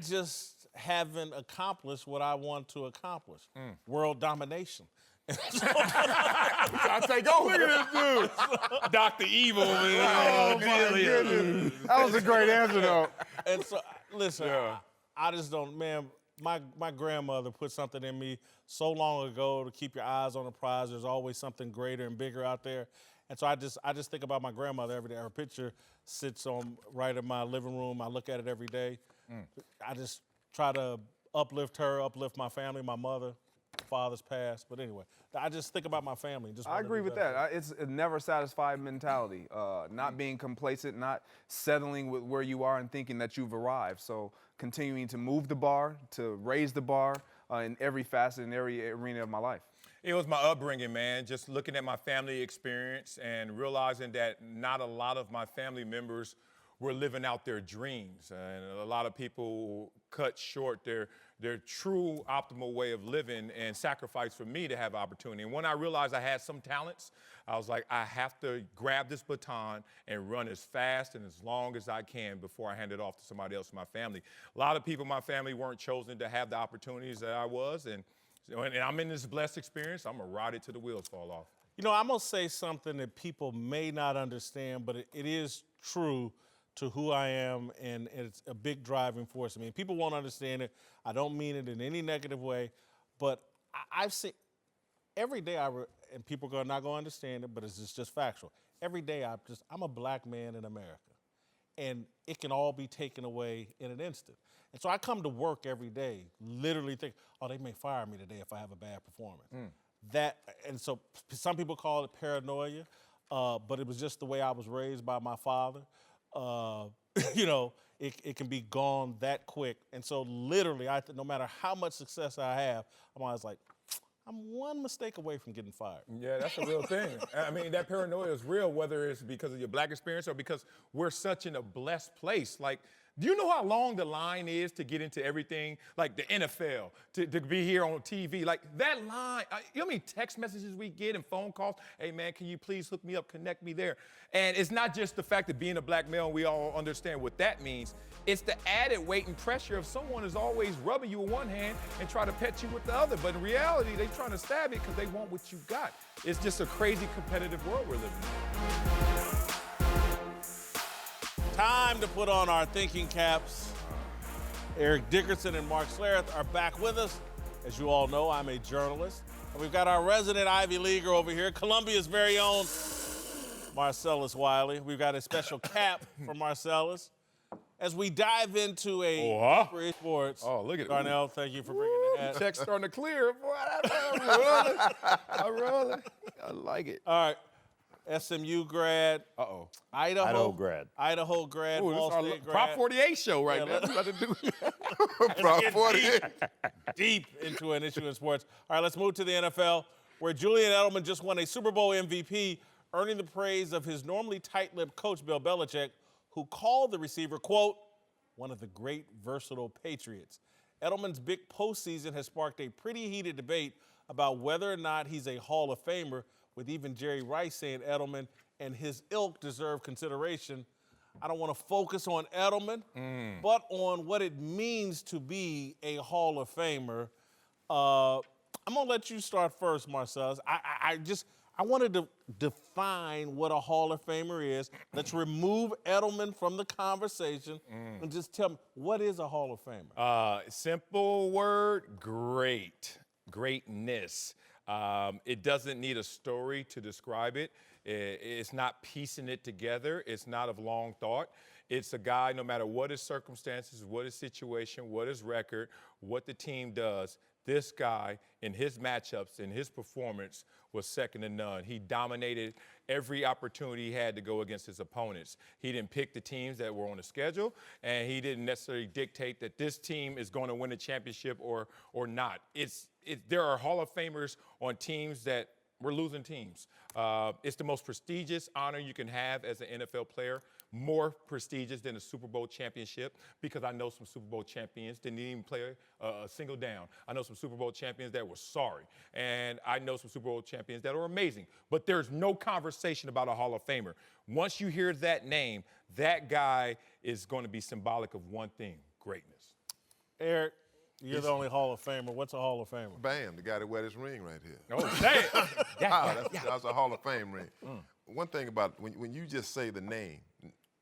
just haven't accomplished what I want to accomplish, world domination. I take over. Look at this dude. Dr. Evil, man. Oh, my goodness. That was a great answer, though. And so, listen, I just don't, man, my grandmother put something in me so long ago to keep your eyes on the prize. There's always something greater and bigger out there. And so I just think about my grandmother every day. Her picture sits on right in my living room. I look at it every day. I just try to uplift her, uplift my family, my mother, father's passed. But anyway, I just think about my family. I agree with that. It's a never satisfied mentality. Not being complacent, not settling with where you are and thinking that you've arrived. So continuing to move the bar, to raise the bar in every facet, in every arena of my life. It was my upbringing, man, just looking at my family experience and realizing that not a lot of my family members were living out their dreams. And a lot of people cut short their true optimal way of living and sacrifice for me to have opportunity. And when I realized I had some talents, I was like, I have to grab this baton and run as fast and as long as I can before I hand it off to somebody else in my family. A lot of people in my family weren't chosen to have the opportunities that I was. And I'm in this blessed experience. I'm going to ride it till the wheels fall off. You know, I'm going to say something that people may not understand, but it is true to who I am, and it's a big driving force. I mean, people won't understand it. I don't mean it in any negative way, but I've seen every day and people are not going to understand it, but it's just factual. Every day I'm a black man in America, and it can all be taken away in an instant. And so I come to work every day literally think, oh, they may fire me today if I have a bad performance. And so some people call it paranoia, but it was just the way I was raised by my father. You know, it can be gone that quick. And so literally, no matter how much success I have, I'm always like, I'm one mistake away from getting fired. Yeah, that's a real thing. I mean, that paranoia is real, whether it's because of your black experience or because we're such in a blessed place. Like, do you know how long the line is to get into everything? Like the NFL, to be here on TV. Like that line, you know how many text messages we get and phone calls? Hey, man, can you please hook me up, connect me there? And it's not just the fact of being a black male, and we all understand what that means. It's the added weight and pressure of someone is always rubbing you with one hand and try to pet you with the other. But in reality, they're trying to stab it because they want what you got. It's just a crazy competitive world we're living in. Time to put on our thinking caps. Eric Dickerson and Mark Schlereth are back with us. As you all know, I'm a journalist. And we've got our resident Ivy Leaguer over here, Columbia's very own Marcellus Wiley. We've got a special cap for Marcellus. As we dive into a sports. Oh, look at it. Darnell, thank you for bringing the hat. Check's starting to clear. Boy, I'm rolling. I like it. All right. SMU grad. Idaho grad. Idaho grad. Ooh, Ball this is State our grad. Prop 48 show right now. Let's Prop get 48. deep into an issue in sports. All right, let's move to the NFL, where Julian Edelman just won a Super Bowl MVP, earning the praise of his normally tight-lipped coach, Bill Belichick, who called the receiver, quote, one of the great versatile Patriots. Edelman's big postseason has sparked a pretty heated debate about whether or not he's a Hall of Famer, with even Jerry Rice saying Edelman and his ilk deserve consideration. I don't want to focus on Edelman, but on what it means to be a Hall of Famer. I'm going to let you start first, Marcellus. I wanted to define what a Hall of Famer is. Let's remove Edelman from the conversation and just tell me, what is a Hall of Famer? Simple word, great. Greatness. It doesn't need a story to describe it. It's not piecing it together. It's not of long thought. It's a guy, no matter what his circumstances, what his situation, what his record, what the team does, this guy in his matchups, in his performance, was second to none. He dominated every opportunity he had to go against his opponents. He didn't pick the teams that were on the schedule, and he didn't necessarily dictate that this team is going to win a championship or not. There are Hall of Famers on teams that were losing teams. It's the most prestigious honor you can have as an NFL player, more prestigious than a Super Bowl championship, because I know some Super Bowl champions didn't even play a single down. I know some Super Bowl champions that were sorry, and I know some Super Bowl champions that are amazing. But there's no conversation about a Hall of Famer. Once you hear that name, that guy is going to be symbolic of one thing: greatness. Eric? You're the only Hall of Famer. What's a Hall of Famer? Bam, the guy that wear this ring right here. Oh, damn. That's a Hall of Fame ring. One thing about when you just say the name,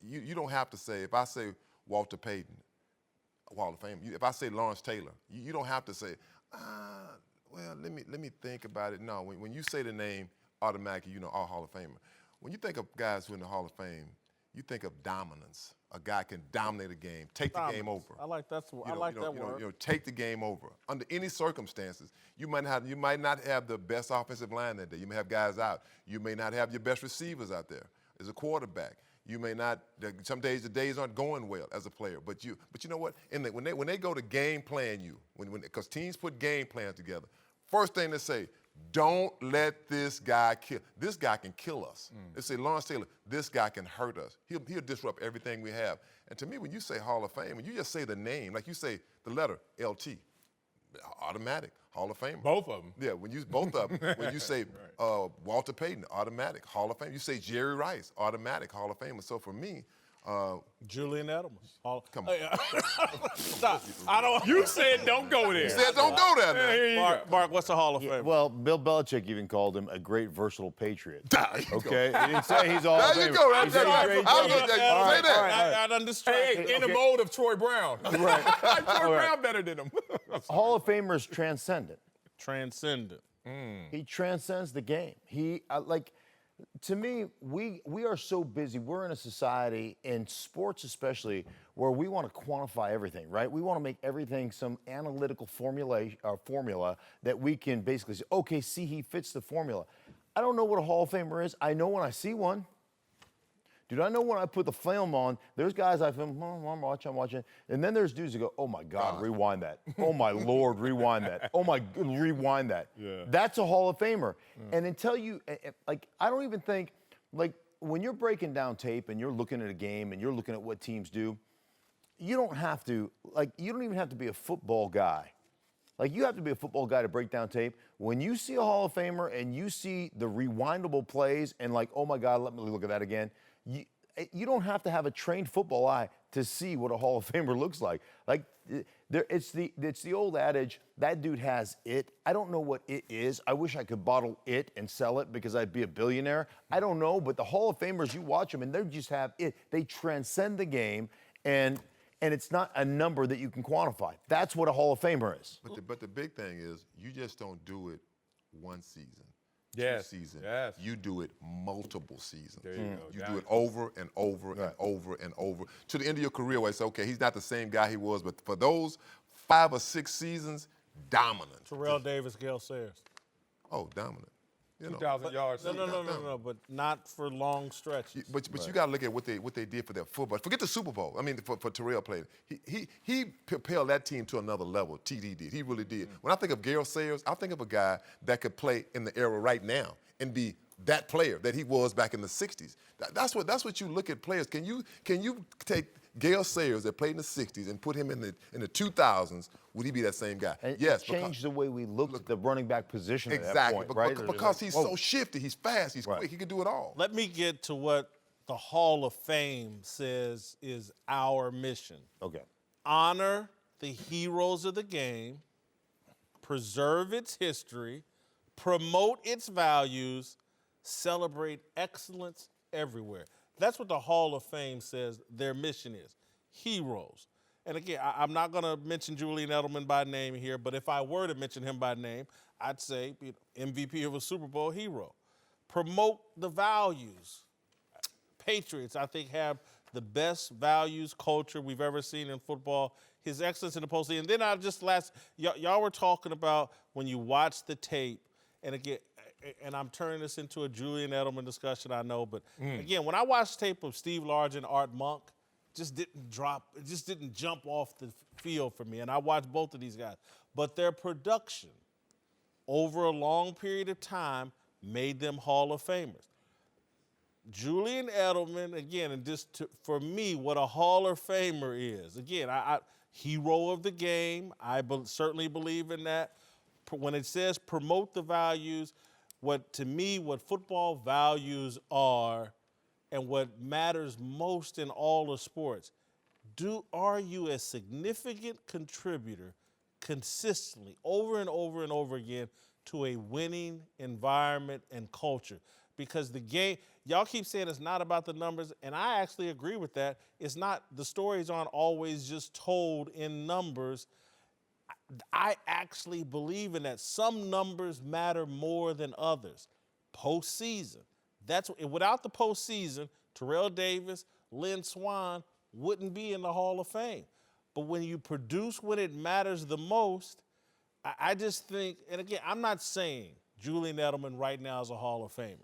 you don't have to say, if I say Walter Payton, Hall of Fame. If I say Lawrence Taylor, you don't have to say, well, let me think about it. No, when you say the name, automatically you know all Hall of Famer. When you think of guys who are in the Hall of Fame, you think of dominance. A guy can dominate a game, take the game over. I like that word. Take the game over. Under any circumstances, you might not have the best offensive line that day. You may have guys out. You may not have your best receivers out there as a quarterback. You may not. Some days the days aren't going well as a player. But you know what? When they go to game plan you, because teams put game plans together, first thing they say, don't let this guy kill. This guy can kill us. They say, Lawrence Taylor, this guy can hurt us. He'll disrupt everything we have. And to me, when you say Hall of Fame, when you just say the name, like you say the letter LT, automatic Hall of Famer. Both of them. Yeah, both of them. When you say Walter Payton, automatic Hall of Fame. You say Jerry Rice, automatic Hall of Famer. So for me, Julian Edelman. Come on. Stop. I don't. You said don't go there. You said don't go there now. Here you go. Mark, what's a Hall of Famer? Well, Bill Belichick even called him a great versatile patriot. There you Okay, he didn't say he's all. There you go. That's He said he's right. great. I was gonna say that. I done distracted. Hey, in the mode of Troy Brown. Right. Troy Brown better than him. Hall of Famer is transcendent. Transcendent. He transcends the game. To me, we are so busy. We're in a society, in sports especially, where we want to quantify everything, right? We want to make everything some analytical formula that we can basically say, okay, see, he fits the formula. I don't know what a Hall of Famer is. I know when I see one. Dude, I know when I put the film on, there's guys I film, I'm watching. And then there's dudes who go, oh my God, rewind that. Oh my Lord, rewind that. Oh my, rewind that. Yeah. That's a Hall of Famer. And until you, I don't even think, when you're breaking down tape and you're looking at a game and you're looking at what teams do, you don't have to, you don't even have to be a football guy. You have to be a football guy to break down tape. When you see a Hall of Famer and you see the rewindable plays and oh my God, let me look at that again, you don't have to have a trained football eye to see what a Hall of Famer looks like. It's the old adage, that dude has it. I don't know what it is. I wish I could bottle it and sell it because I'd be a billionaire. I don't know, but the Hall of Famers, you watch them and they just have it. They transcend the game, and it's not a number that you can quantify. That's what a Hall of Famer is. But the big thing is, you just don't do it one season. Yes. 2 seasons. Yes. You do it multiple seasons. There you go. You do it over and over and over and over to the end of your career where it's okay, he's not the same guy he was, but for those 5 or 6 seasons, dominant. Terrell Davis, Gale Sayers. Oh, dominant. 2,000 yards. No, but not for long stretches. But you got to look at what they did for their football. Forget the Super Bowl. I mean, for Terrell played. He propelled that team to another level. TD did. He really did. When I think of Gale Sayers, I think of a guy that could play in the era right now and be that player that he was back in the 60s. That's what you look at players. Can you take Gale Sayers that played in the 60s and put him in the 2000s, would he be that same guy? And yes. It changed the way we looked at the running back position at that Exactly. point, right? Because he's so shifty, he's fast, he's quick, he can do it all. Let me get to what the Hall of Fame says is our mission. Okay. Honor the heroes of the game, preserve its history, promote its values, celebrate excellence everywhere. That's what the Hall of Fame says their mission is. Heroes. And again, I'm not going to mention Julian Edelman by name here, but if I were to mention him by name, I'd say MVP of a Super Bowl hero. Promote the values. Patriots, I think, have the best values culture we've ever seen in football. His excellence in the postseason. And then y'all were talking about when you watch the tape, and again, and I'm turning this into a Julian Edelman discussion, I know, but again, when I watched tape of Steve Largent and Art Monk, it just didn't jump off the field for me. And I watched both of these guys. But their production over a long period of time made them Hall of Famers. Julian Edelman, again, and for me, what a Hall of Famer is. Again, hero of the game. I certainly believe in that. When it says promote the values, what football values are and what matters most in all of sports, are you a significant contributor consistently, over and over and over again, to a winning environment and culture. Because the game, y'all keep saying it's not about the numbers, and I actually agree with that. It's not, the stories aren't always just told in numbers. I actually believe in that. Some numbers matter more than others. Postseason. Without the postseason, Terrell Davis, Lynn Swann wouldn't be in the Hall of Fame. But when you produce when it matters the most, I just think, and again, I'm not saying Julian Edelman right now is a Hall of Famer.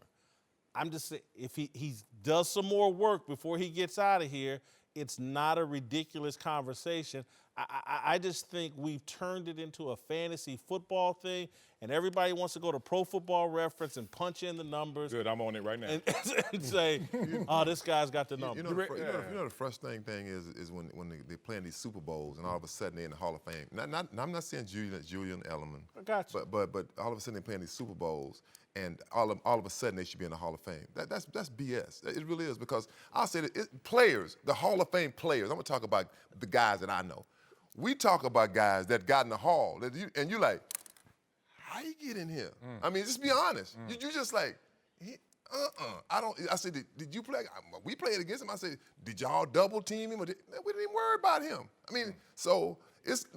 I'm just saying if he does some more work before he gets out of here, it's not a ridiculous conversation. I just think we've turned it into a fantasy football thing, and everybody wants to go to Pro Football Reference and punch in the numbers. Good, I'm on it right now. And say, oh, this guy's got the numbers. You know the frustrating thing is when they're playing these Super Bowls and all of a sudden they're in the Hall of Fame. I'm not saying Julian Edelman. I got you. But all of a sudden they're playing these Super Bowls and all of a sudden they should be in the Hall of Fame. That's BS. It really is, because I'll say that players, the Hall of Fame players, I'm gonna talk about the guys that I know. We talk about guys that got in the Hall, and you're like, how you get in here? I mean, just be honest. You just like, I said, did you play? We played against him. I said, did y'all double team him? We didn't even worry about him. I mean, so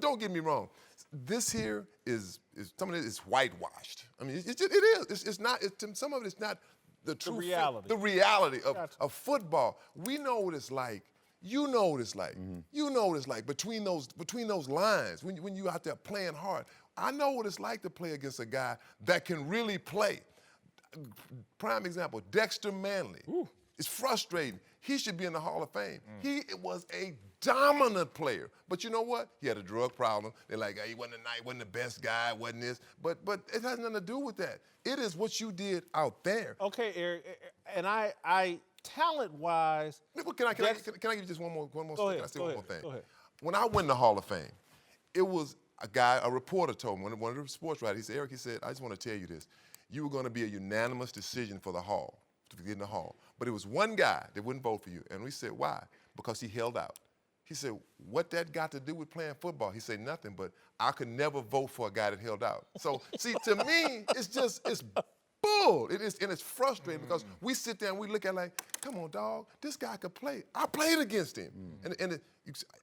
don't get me wrong. This here is some of it is whitewashed. I mean, it is. It's not. Some of it is not the true reality. The reality of football. We know what it's like. You know what it's like. You know what it's like between those lines when you out there playing hard. I know what it's like to play against a guy that can really play. Prime example, Dexter Manley. It's frustrating. He should be in the Hall of Fame. He was a dominant player. But you know what? He had a drug problem. They're like, hey, he wasn't the best guy, wasn't this. But it has nothing to do with that. It is what you did out there. Okay, Eric, and I talent-wise. Can I give you just one more thing? Go ahead, Can I say one more thing? Go ahead. When I went in the Hall of Fame, it was a reporter told me, one of the sports writers, he said, Eric, I just want to tell you this. You were going to be a unanimous decision for the Hall, to get in the Hall. But it was one guy that wouldn't vote for you. And we said, why? Because he held out. He said, what that got to do with playing football? He said, nothing, but I could never vote for a guy that held out. So, see, to me, it's bull. It is, and it's frustrating because we sit there and we look at like, come on, dog, this guy could play. I played against him.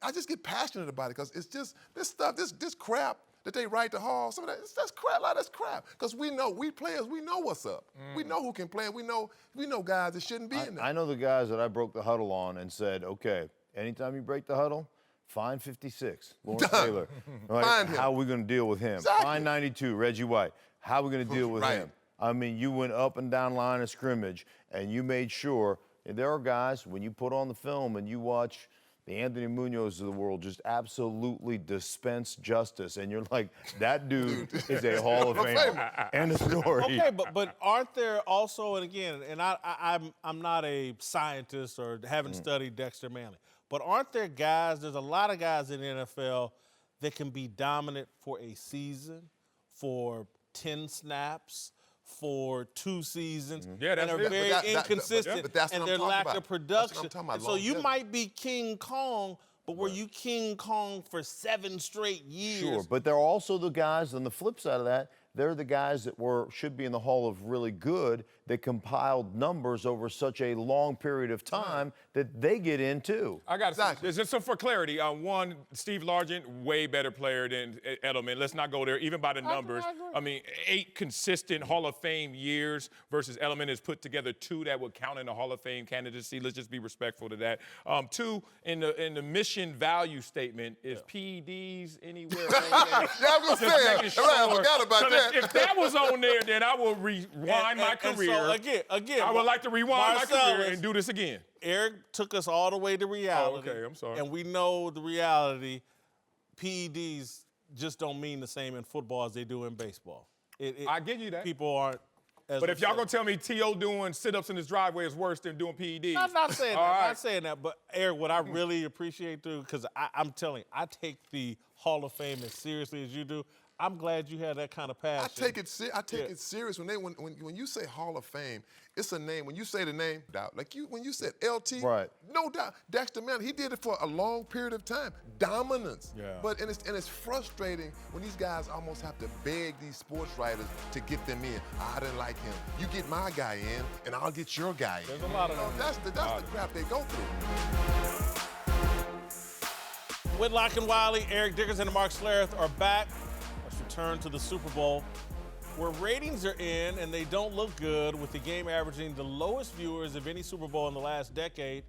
I just get passionate about it because it's just this stuff, this crap that they write the Hall, some of that, that's crap, that's crap. Because we players, we know what's up. We know who can play, we know guys that shouldn't be in there. I know the guys that I broke the huddle on and said, okay, anytime you break the huddle, fine 56, Lawrence Taylor. Right? Find him. How are we going to deal with him? Exactly. Fine 92, Reggie White. How are we going to deal with him? I mean, you went up and down line of scrimmage, and you made sure. And there are guys, when you put on the film and you watch the Anthony Munoz of the world just absolutely dispense justice, and you're like, that dude is a Hall of Famer. End of story. Okay, but aren't there also, and again, and I'm not a scientist or haven't studied Dexter Manley, but aren't there guys, there's a lot of guys in the NFL that can be dominant for a season, for 10 snaps, for 2 seasons, and are very inconsistent in their lack of production. And so you might be King Kong, but were you King Kong for 7 straight years? Sure, but there are also the guys on the flip side of that. They're the guys that should be in the Hall of Really Good that compiled numbers over such a long period of time that they get in too. I got to say, so for clarity, one, Steve Largent, way better player than Edelman. Let's not go there, even by the numbers. I mean, 8 consistent Hall of Fame years versus Edelman has put together 2 that would count in the Hall of Fame candidacy. Let's just be respectful to that. 2, in the mission value statement, is PEDs anywhere on there? Yeah, I was going to say, I forgot about that. If that was on there, then I will rewind my career. So again, I would like to rewind my career and do this again. Eric took us all the way to reality. Oh, okay, I'm sorry. And we know the reality. PEDs just don't mean the same in football as they do in baseball. I give you that. People aren't as But if y'all gonna tell me T.O. doing sit-ups in his driveway is worse than doing PEDs. I'm not saying that. I'm not saying that. But Eric, what I really appreciate too, because I'm telling you, I take the Hall of Fame as seriously as you do. I'm glad you had that kind of passion. I take it serious when you say Hall of Fame. It's a name. When you say the name, doubt. Like when you said LT, right? No doubt. Dexter Manley, he did it for a long period of time. Dominance. Yeah. But it's frustrating when these guys almost have to beg these sports writers to get them in. I didn't like him. You get my guy in, and I'll get your guy in. There's a lot of them. That's the crap they go through. Whitlock and Wiley, Eric Dickerson and Mark Schlereth are back. Let's return to the Super Bowl, where ratings are in and they don't look good, with the game averaging the lowest viewers of any Super Bowl in the last decade.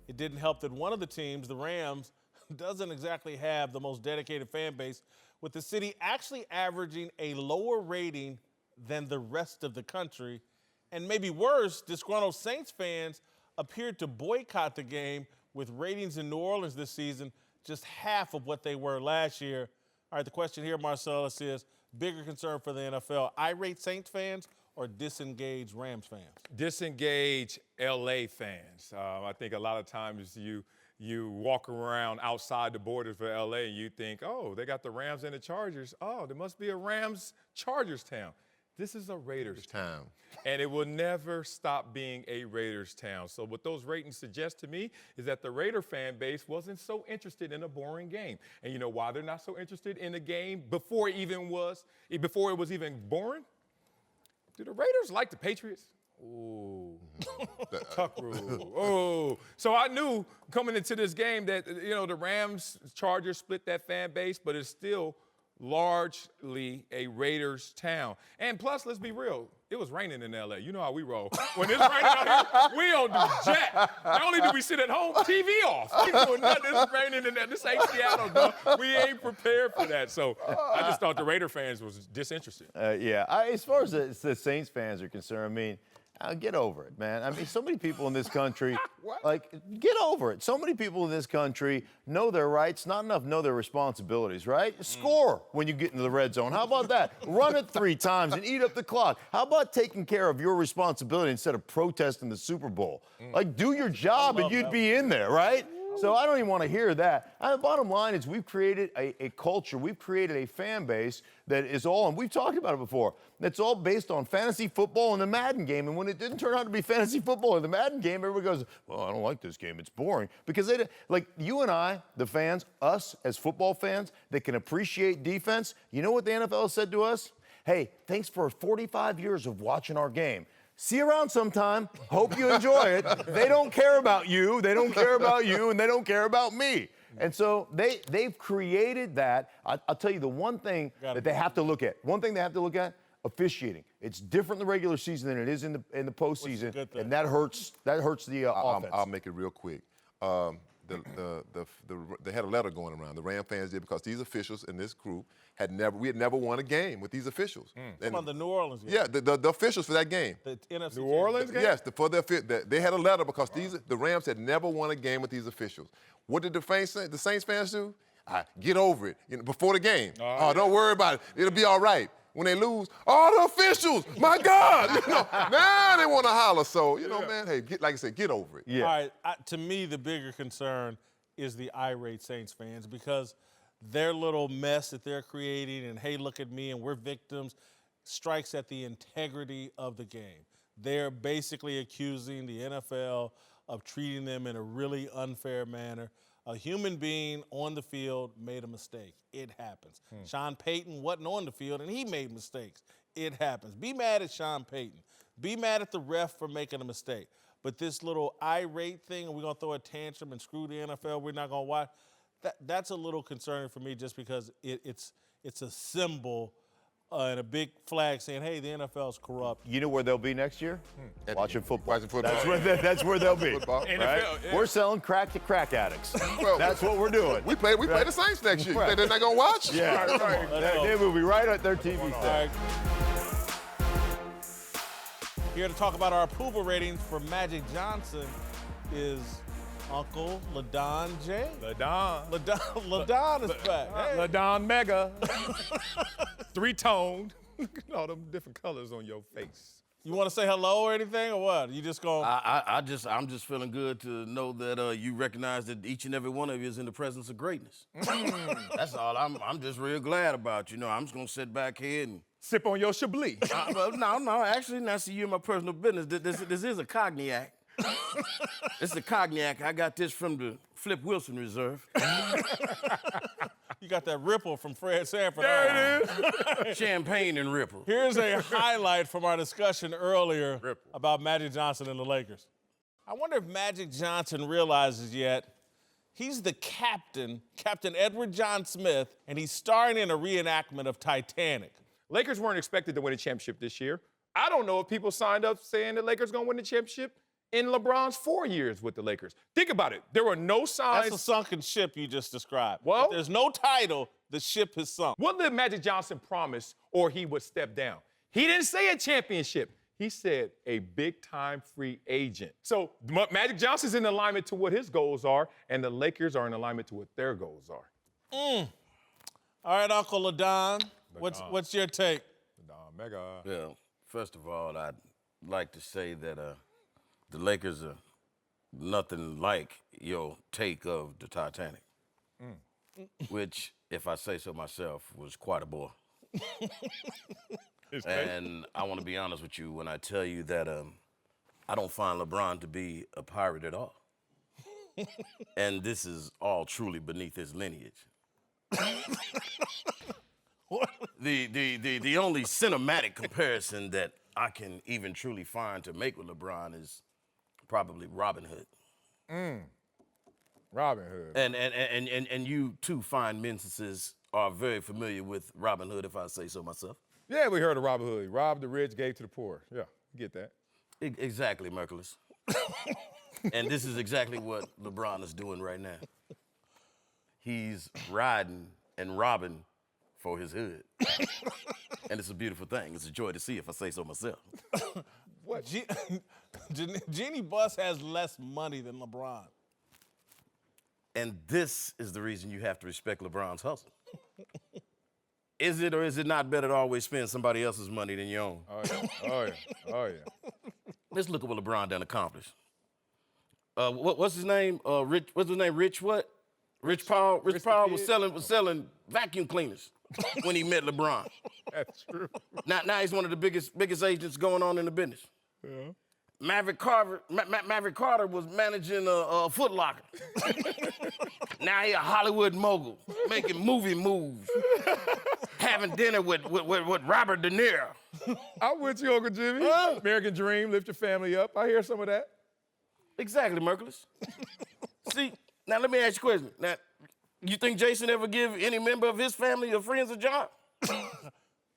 It didn't help that one of the teams, the Rams, doesn't exactly have the most dedicated fan base, with the city actually averaging a lower rating than the rest of the country. And maybe worse, disgruntled Saints fans appeared to boycott the game, with ratings in New Orleans this season just half of what they were last year. All right, the question here, Marcellus, is bigger concern for the NFL, irate Saints fans or disengaged Rams fans? Disengaged LA fans. I think a lot of times you walk around outside the borders for LA and you think, oh, they got the Rams and the Chargers. Oh, there must be a Rams-Chargers town. This is a Raiders town. And it will never stop being a Raiders town. So what those ratings suggest to me is that the Raider fan base wasn't so interested in a boring game. And you know why they're not so interested in a game before it was even boring? Do the Raiders like the Patriots? Ooh, tuck rule. Oh, so I knew coming into this game that, the Rams, Chargers split that fan base, but it's still largely a Raiders town. And plus, let's be real, it was raining in L.A. You know how we roll. When it's raining out here, we don't do jack. Not only do we sit at home, TV off. We doing nothing. It's raining in there. This ain't Seattle, though. We ain't prepared for that. So I just thought the Raider fans was disinterested. As far as the Saints fans are concerned, I mean, get over it, man. I mean, so many people in this country, get over it. So many people in this country know their rights, not enough know their responsibilities, right? Score when you get into the red zone. How about that? Run it 3 times and eat up the clock. How about taking care of your responsibility instead of protesting the Super Bowl? Like, do your job and you'd be in there, right? So I don't even want to hear that. And the bottom line is we've created a culture, we've created a fan base that is all, and we've talked about it before, that's all based on fantasy football and the Madden game. And when it didn't turn out to be fantasy football or the Madden game, everybody goes, well, I don't like this game, it's boring. Because like you and I, the fans, us as football fans that can appreciate defense, you know what the NFL said to us? Hey, thanks for 45 years of watching our game. See you around sometime. Hope you enjoy it. They don't care about you. They don't care about you, and they don't care about me. And so they've created that. I'll tell you the one thing that they have to look at. One thing they have to look at: officiating. It's different in the regular season than it is in the postseason, and that hurts. That hurts the offense. I'll make it real quick. They had a letter going around. The Ram fans did, because these officials in this group we had never won a game with these officials. Come on, the New Orleans game. Yeah, the officials for that game. The NFC New Orleans game? Yes, they had a letter because the Rams had never won a game with these officials. What did the Saints fans do? Get over it before the game. Don't worry about it. It'll be all right. When they lose, all the officials, my God, now they want to holler. So, man, hey, like I said, get over it. Yeah. All right, to me, the bigger concern is the irate Saints fans, because their little mess that they're creating and, hey, look at me and we're victims, strikes at the integrity of the game. They're basically accusing the NFL of treating them in a really unfair manner. A human being on the field made a mistake. It happens. Sean Payton wasn't on the field, and he made mistakes. It happens. Be mad at Sean Payton. Be mad at the ref for making a mistake. But this little irate thing, and we're going to throw a tantrum and screw the NFL, we're not going to watch, that's a little concerning for me, just because it's a symbol and a big flag saying, hey, the NFL's corrupt. You know where they'll be next year? Watching football. Watching football. That's where they'll be. Football. Right? NFL, We're selling crack to crack addicts. That's what we're doing. We play the Saints next year. You think they're not going to watch? Yeah. They will be right at their TV set. Right. Here to talk about our approval ratings for Magic Johnson is Uncle LaDon James. LaDon is back. Hey. LaDon Mega. 3-toned. Look at all them different colors on your face. You want to say hello or anything, or what? You just going? I'm just feeling good to know that you recognize that each and every one of you is in the presence of greatness. That's all. I'm just real glad about. You know, I'm just gonna sit back here and Sip on your Chablis. well, no. Actually, now see you in my personal business. This is a cognac. It's a cognac. I got this from the Flip Wilson Reserve. You got that Ripple from Fred Sanford. There it is. Champagne and Ripple. Here's a highlight from our discussion earlier about Magic Johnson and the Lakers. I wonder if Magic Johnson realizes yet he's the captain, Captain Edward John Smith, and he's starring in a reenactment of Titanic. Lakers weren't expected to win a championship this year. I don't know if people signed up saying the Lakers going to win the championship in LeBron's 4 years with the Lakers. Think about it. There were no signs. That's a sunken ship you just described. Well, if there's no title, the ship has sunk. What did Magic Johnson promise or he would step down? He didn't say a championship. He said a big-time free agent. So Magic Johnson's in alignment to what his goals are, and the Lakers are in alignment to what their goals are. All right, Uncle LaDon, what's your take? Mega. Well, first of all, I'd like to say that the Lakers are nothing like your take of the Titanic, which, if I say so myself, was quite a bore. And I want to be honest with you when I tell you that I don't find LeBron to be a pirate at all. And this is all truly beneath his lineage. The only cinematic comparison that I can even truly find to make with LeBron is probably Robin Hood. Robin Hood. And you too fine menses are very familiar with Robin Hood, if I say so myself. Yeah, we heard of Robin Hood. He robbed the rich, gave to the poor. Yeah, you get that. Exactly, Merkulis. And this is exactly what LeBron is doing right now. He's riding and robbing for his hood. And it's a beautiful thing. It's a joy to see, if I say so myself. What? Jeannie Buss has less money than LeBron. And this is the reason you have to respect LeBron's hustle. Is it or is it not better to always spend somebody else's money than your own? Oh, yeah. Let's look at what LeBron done accomplished. What's his name? What's his name? Rich what? Rich Paul. Rich Paul was selling vacuum cleaners when he met LeBron. That's true. Now he's one of the biggest agents going on in the business. Yeah. Maverick Carter was managing a Foot Locker. Now he a Hollywood mogul, making movie moves, having dinner with Robert De Niro. I'm with you, Uncle Jimmy. American Dream, lift your family up. I hear some of that. Exactly, Merkulis. See, now let me ask you a question. Now, you think Jason ever give any member of his family or friends a job?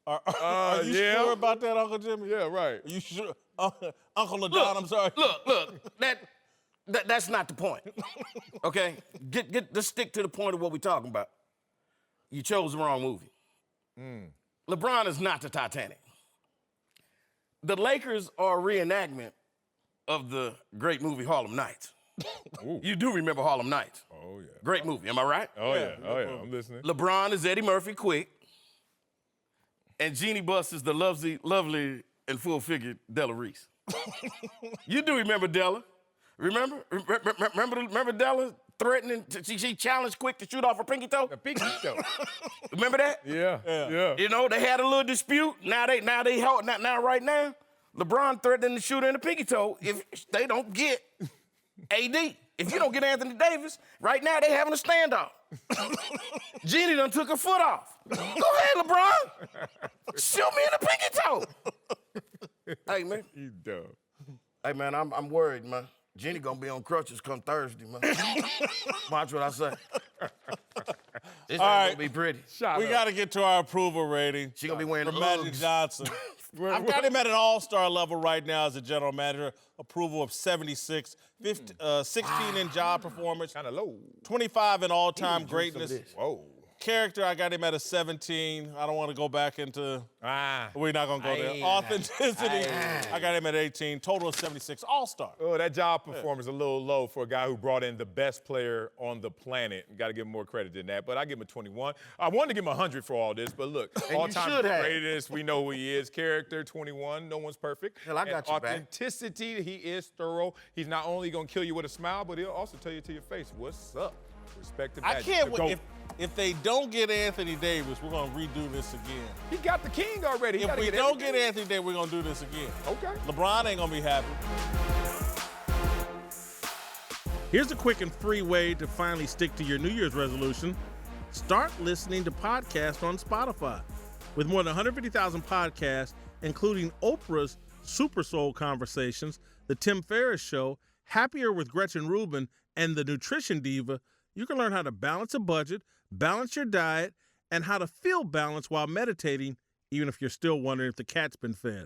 Are you sure about that, Uncle Jimmy? Yeah, right. Are you sure? Uncle LaDon, I'm sorry. Look, that's not the point. Okay? Let's stick to the point of what we're talking about. You chose the wrong movie. LeBron is not the Titanic. The Lakers are a reenactment of the great movie Harlem Nights. You do remember Harlem Nights? Oh, yeah. Great movie, am I right? Oh, yeah. I'm listening. LeBron is Eddie Murphy Quick, and Jeannie Buss is the lovely and full-figured Della Reese. You do remember Della. Remember Della threatening, she challenged Quick to shoot off her pinky toe? The pinky toe. Remember that? Yeah. You know, they had a little dispute. Now right now, LeBron threatening to shoot her in the pinky toe if they don't get AD. If you don't get Anthony Davis, right now they having a standoff. Jeannie done took her foot off. Go ahead, LeBron. Shoot me in the pinky toe. Hey, man. You dumb. Hey, man, I'm worried, man. Jeannie gonna be on crutches come Thursday, man. Watch what I say. This ain't gonna be pretty. We got to get to our approval rating. She gonna be wearing for Magic Johnson. I've got him at an all-star level right now as a general manager. Approval of 76, 16 in job performance. Kind of low. 25 in all-time greatness. Whoa. Character, I got him at a 17. I don't want to go back into We're not going to go there. Authenticity, I got him at 18. Total of 76. All-star. Oh, that job performance is a little low for a guy who brought in the best player on the planet. Got to give him more credit than that, but I give him a 21. I wanted to give him 100 for all this, but look, all-time greatest, we know who he is. Character, 21. No one's perfect. Hell, I got you back. Authenticity, he is thorough. He's not only going to kill you with a smile, but he'll also tell you to your face, what's up? Respect to Magic. I can't wait. If they don't get Anthony Davis, we're going to redo this again. He got the king already. If we don't get Anthony Davis, we're going to do this again. Okay. LeBron ain't going to be happy. Here's a quick and free way to finally stick to your New Year's resolution. Start listening to podcasts on Spotify. With more than 150,000 podcasts, including Oprah's Super Soul Conversations, The Tim Ferriss Show, Happier with Gretchen Rubin, and The Nutrition Diva, you can learn how to balance a budget, balance your diet, and how to feel balanced while meditating, even if you're still wondering if the cat's been fed.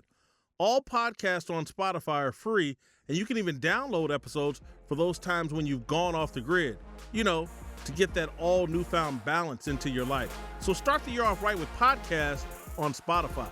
All podcasts on Spotify are free, and you can even download episodes for those times when you've gone off the grid. You know, to get that all newfound balance into your life. So start the year off right with podcasts on Spotify.